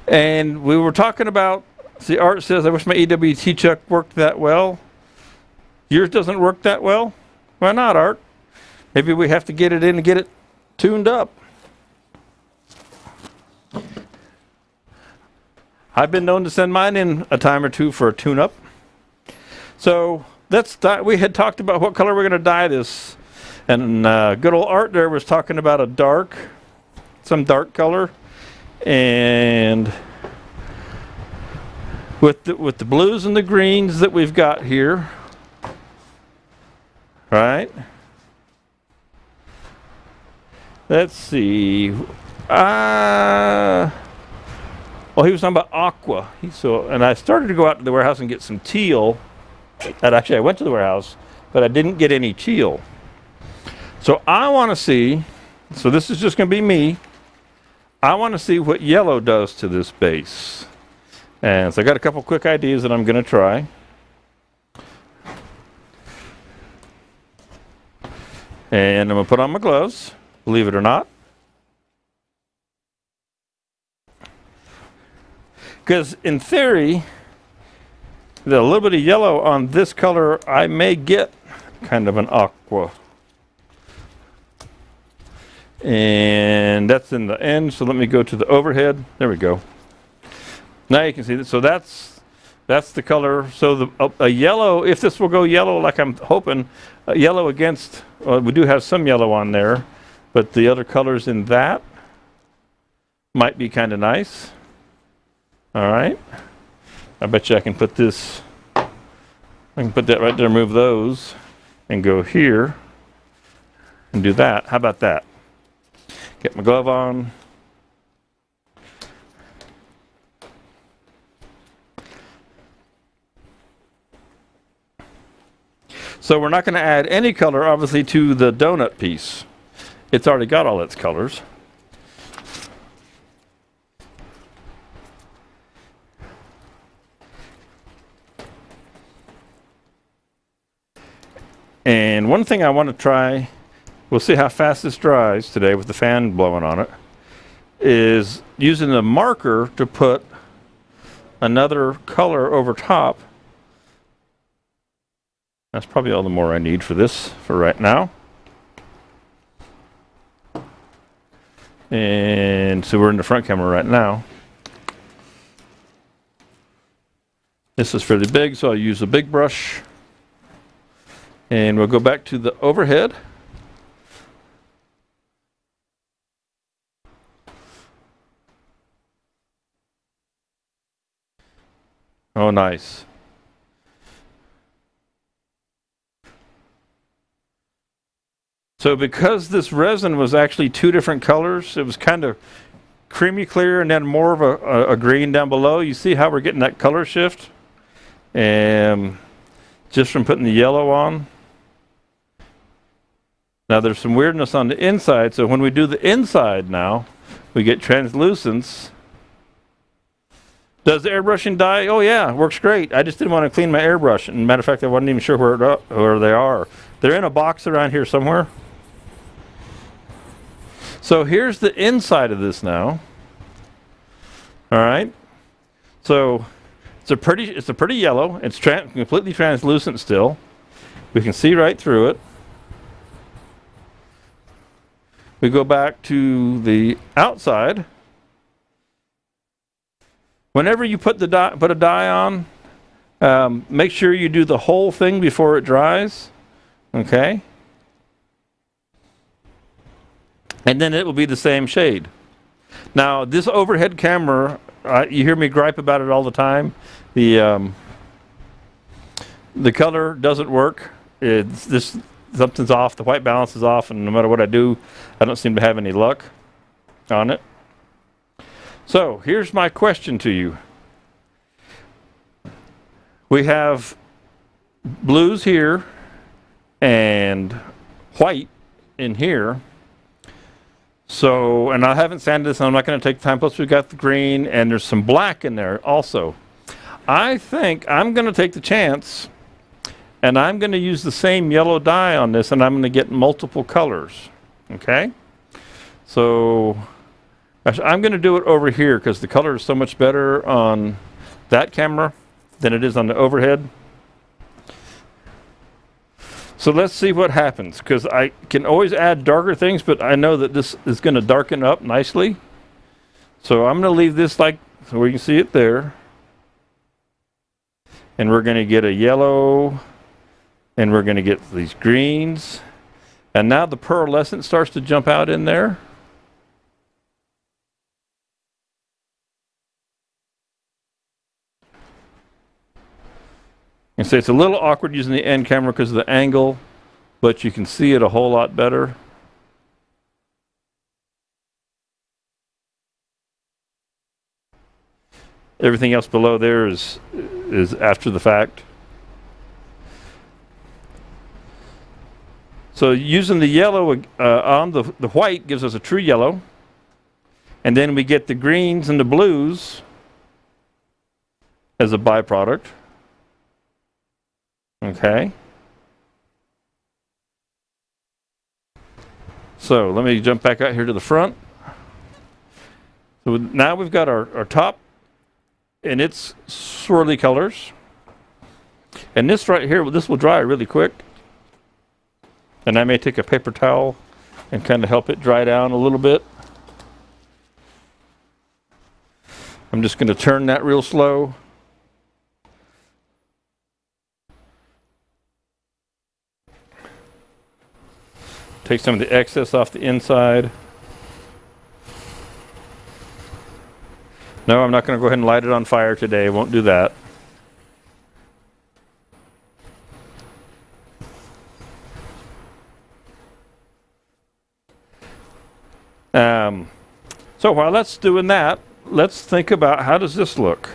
Speaker 1: And we were talking about, see, Art says, I wish my EWT chuck worked that well. Yours doesn't work that well? Why not, Art? Maybe we have to get it in and get it tuned up. I've been known to send mine in a time or two for a tune-up. So we had talked about what color we're going to dye this. And good old Art there was talking about some dark color. And with the blues and the greens that we've got here, right? Let's see. Well, he was talking about aqua. And I started to go out to the warehouse and get some teal. And actually, I went to the warehouse, but I didn't get any teal. So I want to see. So this is just going to be me. I want to see what yellow does to this base. And so I got a couple quick ideas that I'm going to try. And I'm going to put on my gloves, believe it or not. Because in theory, the little bit of yellow on this color, I may get kind of an aqua. And that's in the end, so let me go to the overhead. There we go. Now you can see that. So that's the color. So a yellow, if this will go yellow like I'm hoping, yellow against, we do have some yellow on there, but the other colors in that might be kind of nice. All right. I bet you I can put this, I can put that right there, move those. and go here and do that. How about that? Get my glove on. So we're not going to add any color, obviously, to the donut piece. It's already got all its colors. And one thing I want to try, we'll see how fast this dries today with the fan blowing on it, is using the marker to put another color over top. That's probably all the more I need for this for right now. And so we're in the front camera right now. This is fairly big, so I'll use a big brush. And we'll go back to the overhead. Oh, nice. So because this resin was actually two different colors, it was kind of creamy clear and then more of a green down below. You see how we're getting that color shift? And just from putting the yellow on. Now there's some weirdness on the inside, so when we do the inside now, we get translucence. Does the airbrushing die? Oh yeah, works great. I just didn't want to clean my airbrush. And matter of fact, I wasn't even sure where they are. They're in a box around here somewhere. So here's the inside of this now. All right. So it's a pretty yellow. It's completely translucent still. We can see right through it. We go back to the outside. Whenever you put a dye on, make sure you do the whole thing before it dries. Okay? And then it will be the same shade. Now, this overhead camera, you hear me gripe about it all the time. The color doesn't work. Something's off. The white balance is off, and no matter what I do, I don't seem to have any luck on it. So here's my question to you. We have blues here and white in here. So, and I haven't sanded this, and I'm not going to take time. Plus, we've got the green, and there's some black in there also. I think I'm going to take the chance, and I'm going to use the same yellow dye on this, and I'm going to get multiple colors. Okay? So, I'm going to do it over here because the color is so much better on that camera than it is on the overhead. So let's see what happens, because I can always add darker things, but I know that this is going to darken up nicely. So I'm going to leave this like, so we can see it there. And we're going to get a yellow, and we're going to get these greens. And now the pearlescent starts to jump out in there. And so it's a little awkward using the end camera because of the angle, but you can see it a whole lot better. Everything else below there is after the fact. So using the yellow on the white gives us a true yellow. And then we get the greens and the blues as a byproduct. Okay. So let me jump back out here to the front. So now we've got our top in its swirly colors. And this right here, this will dry really quick. And I may take a paper towel and kind of help it dry down a little bit. I'm just going to turn that real slow. Take some of the excess off the inside. No, I'm not going to go ahead and light it on fire today. I won't do that. So while that's doing that, let's think about how does this look.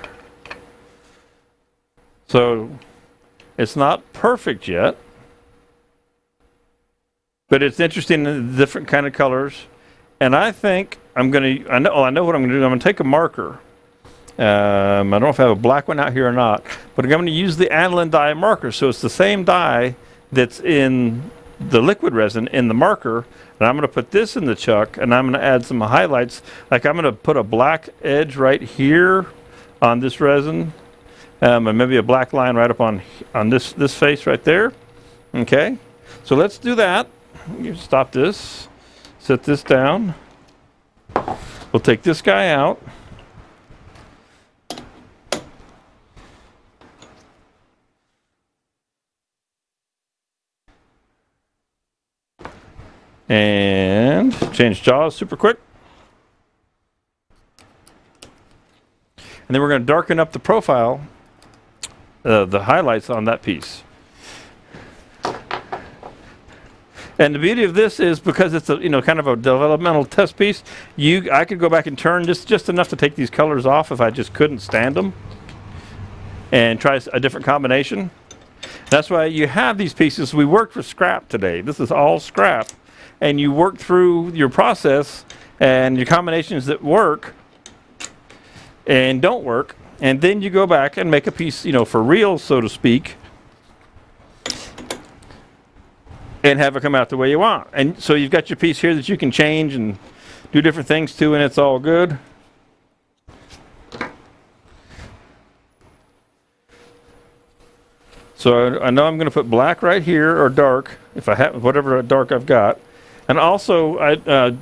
Speaker 1: So it's not perfect yet, but it's interesting in the different kind of colors. And I think I know what I'm going to do. I'm going to take a marker. I don't know if I have a black one out here or not, but I'm going to use the aniline dye marker. So it's the same dye that's in the liquid resin in the marker, and I'm going to put this in the chuck, and I'm going to add some highlights. Like I'm going to put a black edge right here on this resin, and maybe a black line right up on this face right there. Okay, so let's do that. You stop this, set this down. We'll take this guy out. And change jaws super quick. And then we're going to darken up the profile, the highlights on that piece. And the beauty of this is because it's a kind of a developmental test piece, I could go back and turn just enough to take these colors off if I just couldn't stand them, and try a different combination. That's why you have these pieces. We worked with scrap today. This is all scrap. And you work through your process and your combinations that work and don't work, and then you go back and make a piece, for real, so to speak, and have it come out the way you want. And so you've got your piece here that you can change and do different things to, and it's all good. So I know I'm going to put black right here, or dark, if I have whatever dark I've got. And also,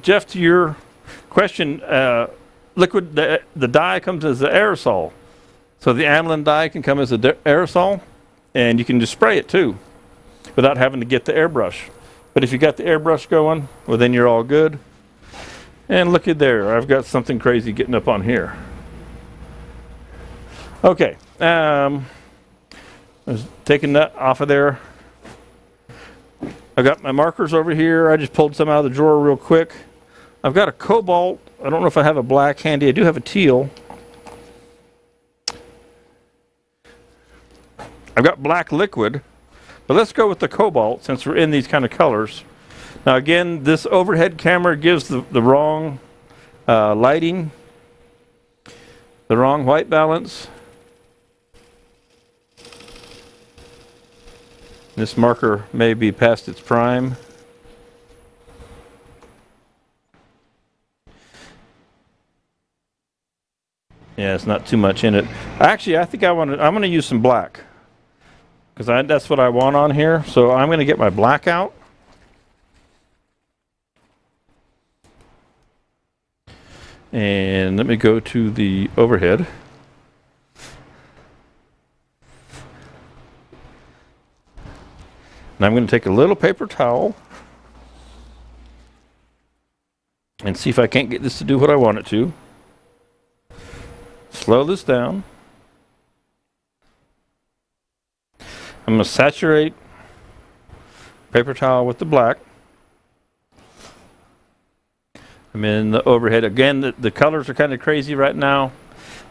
Speaker 1: Jeff, to your question, liquid, the dye comes as an aerosol. So the aniline dye can come as an aerosol, and you can just spray it too, without having to get the airbrush. But if you got the airbrush going, well, then you're all good. And look at there, I've got something crazy getting up on here. Okay, I was taking that off of there. I got my markers over here. I just pulled some out of the drawer real quick. I've got a cobalt. I don't know if I have a black handy. I do have a teal. I've got black liquid, but let's go with the cobalt since we're in these kind of colors. Now again, this overhead camera gives the wrong lighting, the wrong white balance. This marker may be past its prime. Yeah, it's not too much in it. Actually, I think I'm going to use some black, because that's what I want on here. So I'm going to get my black out. And let me go to the overhead. And I'm going to take a little paper towel and see if I can't get this to do what I want it to. Slow this down. I'm going to saturate paper towel with the black. I'm in the overhead. Again, the colors are kind of crazy right now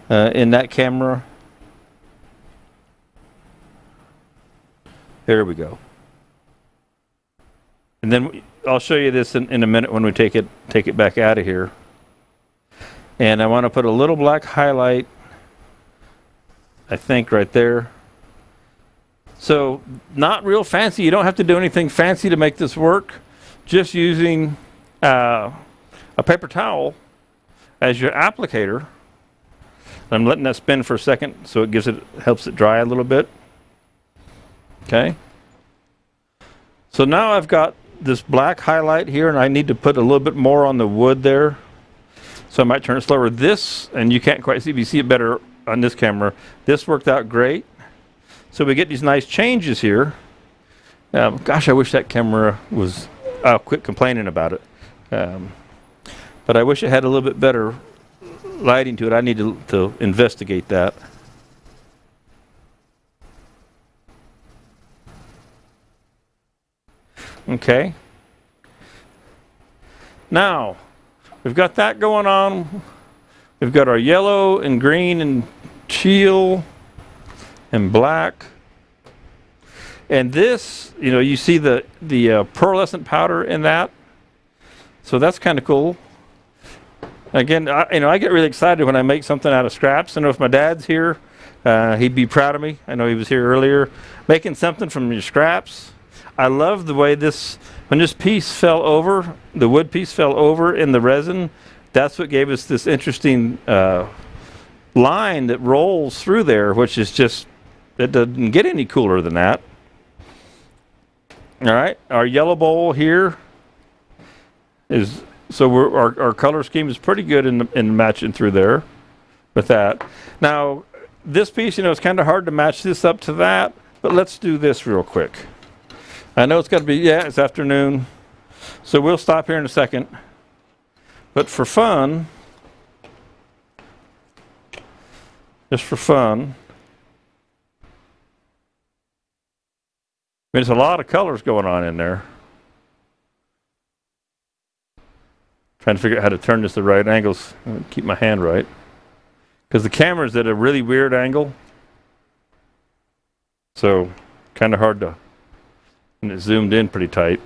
Speaker 1: in that camera. There we go. And then I'll show you this in a minute when we take it back out of here. And I want to put a little black highlight, I think, right there. So not real fancy. You don't have to do anything fancy to make this work. Just using a paper towel as your applicator. I'm letting that spin for a second so it helps it dry a little bit. Okay. So now I've got this black highlight here, and I need to put a little bit more on the wood there. So I might turn it slower. This, and you can't quite see, if you see it better on this camera, this worked out great. So we get these nice changes here. Gosh, I wish that camera was, I'll quit complaining about it. But I wish it had a little bit better lighting to it. I need to investigate that. Okay. Now, we've got that going on. We've got our yellow and green and teal and black. And this, you know, you see the pearlescent powder in that. So that's kind of cool. Again, I get really excited when I make something out of scraps. I know if my dad's here, he'd be proud of me. I know he was here earlier. Making something from your scraps. I love the way when this piece fell over, the wood piece fell over in the resin, that's what gave us this interesting line that rolls through there, which is just, it doesn't get any cooler than that. All right, our yellow bowl here is, so our color scheme is pretty good in matching through there with that. Now, this piece, you know, it's kind of hard to match this up to that, but let's do this real quick. I know it's got to be, yeah, it's afternoon, so we'll stop here in a second. But for fun, just for fun, there's a lot of colors going on in there. Trying to figure out how to turn this to right angles, keep my hand right. Because the camera's at a really weird angle. So, kind of hard to, and it zoomed in pretty tight.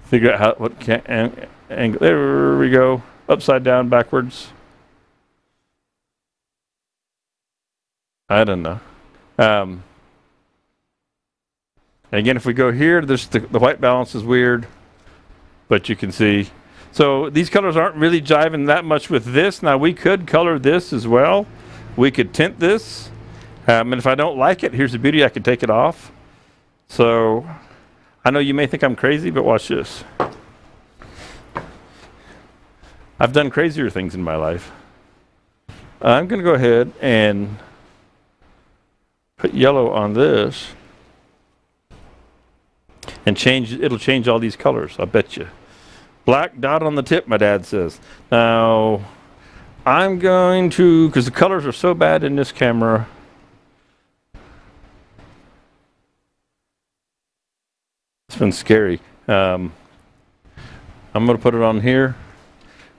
Speaker 1: Figure out what angle, there we go. Upside down, backwards. I don't know. Again, if we go here, the white balance is weird, but you can see. So these colors aren't really jiving that much with this. Now we could color this as well. We could tint this. And if I don't like it, here's the beauty, I can take it off. So I know you may think I'm crazy, but watch this. I've done crazier things in my life. I'm going to go ahead and put yellow on this. And it'll change all these colors, I bet you. Black dot on the tip, my dad says. Now, I'm going to, because the colors are so bad in this camera. It's been scary. I'm going to put it on here.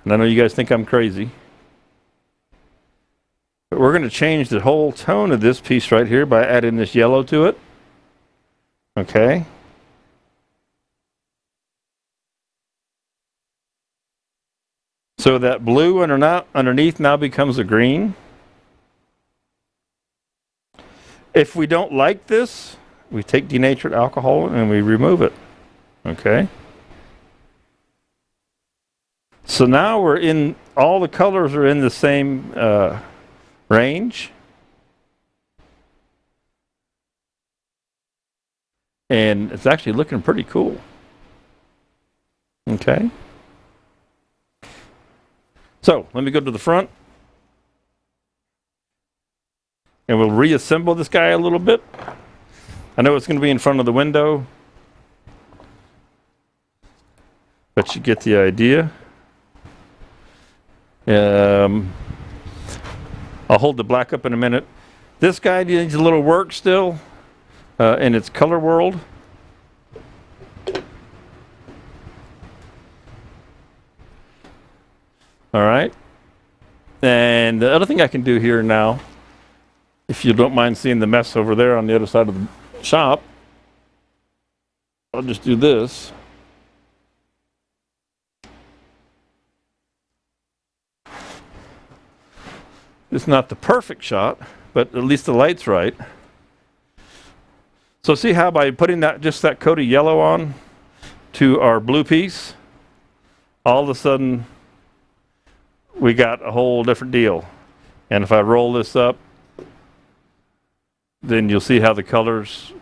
Speaker 1: And I know you guys think I'm crazy. But we're going to change the whole tone of this piece right here by adding this yellow to it. Okay. So that blue underneath now becomes a green. If we don't like this, we take denatured alcohol and we remove it. Okay. So now we're in, all the colors are in the same range. And it's actually looking pretty cool. Okay. So let me go to the front. And we'll reassemble this guy a little bit. I know it's going to be in front of the window. But you get the idea. I'll hold the black up in a minute. This guy needs a little work still in its color world. All right. And the other thing I can do here now, if you don't mind seeing the mess over there on the other side of the shop, I'll just do this. It's not the perfect shot, but at least the light's right. So see how by putting just that coat of yellow on to our blue piece, all of a sudden we got a whole different deal. And if I roll this up, then you'll see how the colors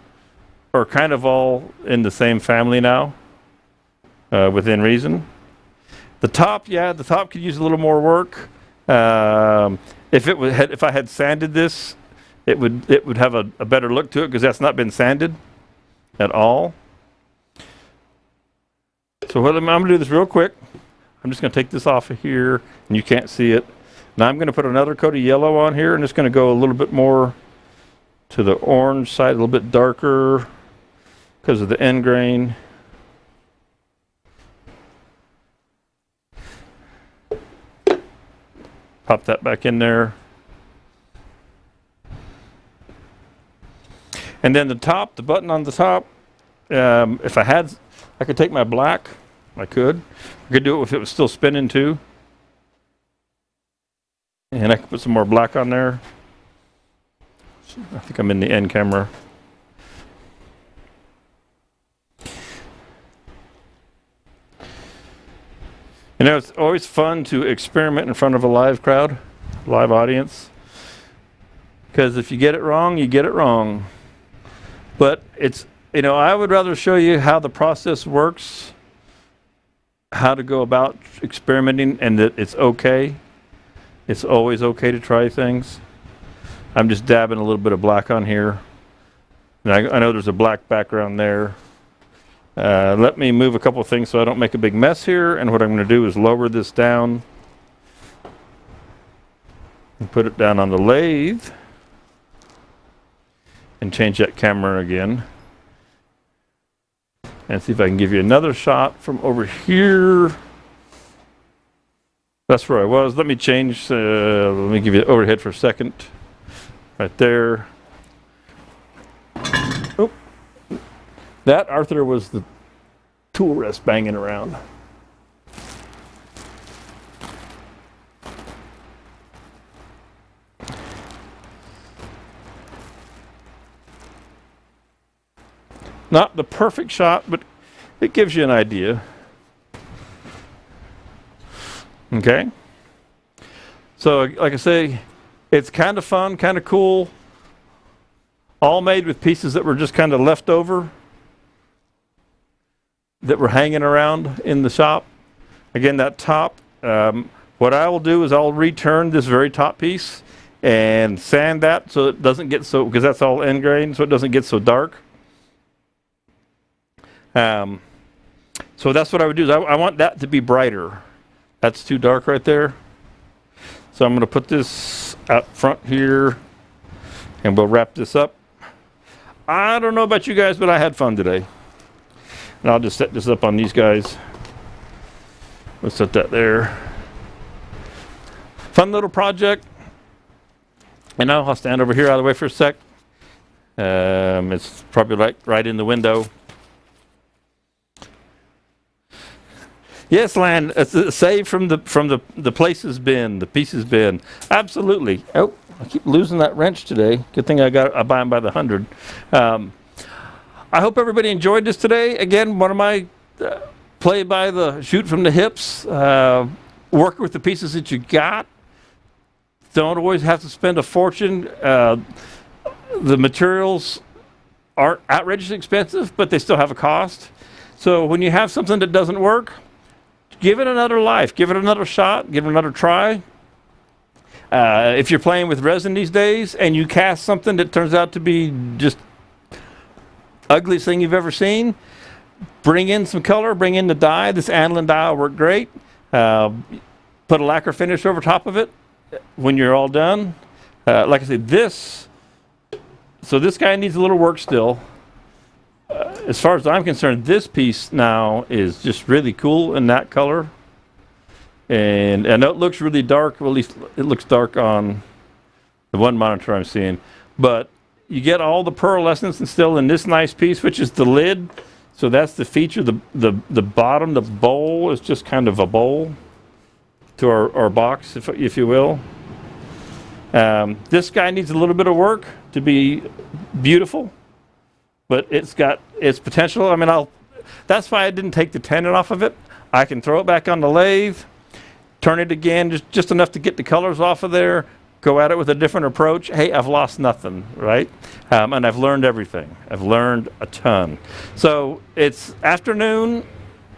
Speaker 1: are kind of all in the same family now, within reason. The top, yeah, the top could use a little more work. If I had sanded this, it would have a better look to it because that's not been sanded at all. So what I'm going to do this real quick. I'm just going to take this off of here, and you can't see it. Now I'm going to put another coat of yellow on here, and it's going to go a little bit more to the orange side, a little bit darker because of the end grain. Pop that back in there. And then the button on the top, if I could take my black. I could do it if it was still spinning too. And I could put some more black on there. I think I'm in the end camera. You know, it's always fun to experiment in front of a live crowd, live audience. Because if you get it wrong, you get it wrong. But it's, you know, I would rather show you how the process works, how to go about experimenting, and that it's okay. It's always okay to try things. I'm just dabbing a little bit of black on here. And I know there's a black background there. Let me move a couple of things so I don't make a big mess here. And what I'm going to do is lower this down and put it down on the lathe and change that camera again. And see if I can give you another shot from over here. That's where I was. Let me change. Let me give you the overhead for a second. Right there. Oh. That, Arthur, was the tool rest banging around. Not the perfect shot, but it gives you an idea. Okay. So, like I say, it's kind of fun, kind of cool. All made with pieces that were just kind of left over, that were hanging around in the shop. Again, that top, what I will do is I'll return this very top piece and sand that so it doesn't get so, because that's all end grain, so it doesn't get so dark. So that's what I would do. Is I want that to be brighter. That's too dark right there. So I'm going to put this out front here and we'll wrap this up. I don't know about you guys, but I had fun today. And I'll just set this up on these guys. Let's set that there. Fun little project. You know, I'll stand over here out of the way for a sec. It's probably right in the window. Yes, Lan, save from the places bin, the pieces bin. Absolutely. Oh, I keep losing that wrench today. Good thing I buy them by the 100. I hope everybody enjoyed this today. Again, one of my play by the shoot from the hips. Work with the pieces that you got. Don't always have to spend a fortune. The materials aren't outrageously expensive, but they still have a cost. So when you have something that doesn't work, give it another life, give it another shot, give it another try. If you're playing with resin these days and you cast something that turns out to be just ugliest thing you've ever seen, bring in some color, bring in the dye. This aniline dye will work great. Put a lacquer finish over top of it when you're all done. Like I said, this guy needs a little work still. As far as I'm concerned, this piece now is just really cool in that color. And I know it looks really dark. Well, at least it looks dark on the one monitor I'm seeing. But you get all the pearlescence and still in this nice piece, which is the lid. So that's the feature. The bottom, the bowl is just kind of a bowl to our box, if you will. This guy needs a little bit of work to be beautiful. But it's got its potential. I mean, that's why I didn't take the tenon off of it. I can throw it back on the lathe, turn it again, just enough to get the colors off of there, go at it with a different approach. Hey, I've lost nothing, right? And I've learned everything. I've learned a ton. So it's afternoon.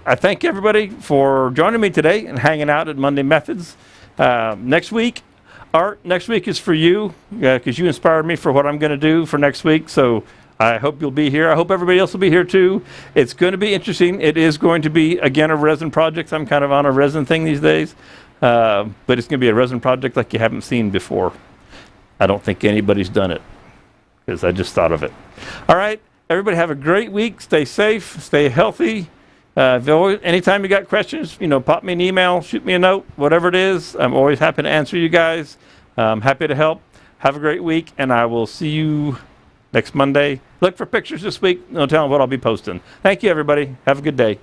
Speaker 1: I thank everybody for joining me today and hanging out at Monday Methods. Next week, Art, next week is for you because you inspired me for what I'm going to do for next week. So I hope you'll be here. I hope everybody else will be here too. It's going to be interesting. It is going to be, again, a resin project. I'm kind of on a resin thing these days. But it's going to be a resin project like you haven't seen before. I don't think anybody's done it because I just thought of it. All right. Everybody have a great week. Stay safe. Stay healthy. Anytime you got questions, pop me an email, shoot me a note, whatever it is. I'm always happy to answer you guys. Happy to help. Have a great week, and I will see you next Monday. Look for pictures this week. I'll tell them what I'll be posting. Thank you, everybody. Have a good day.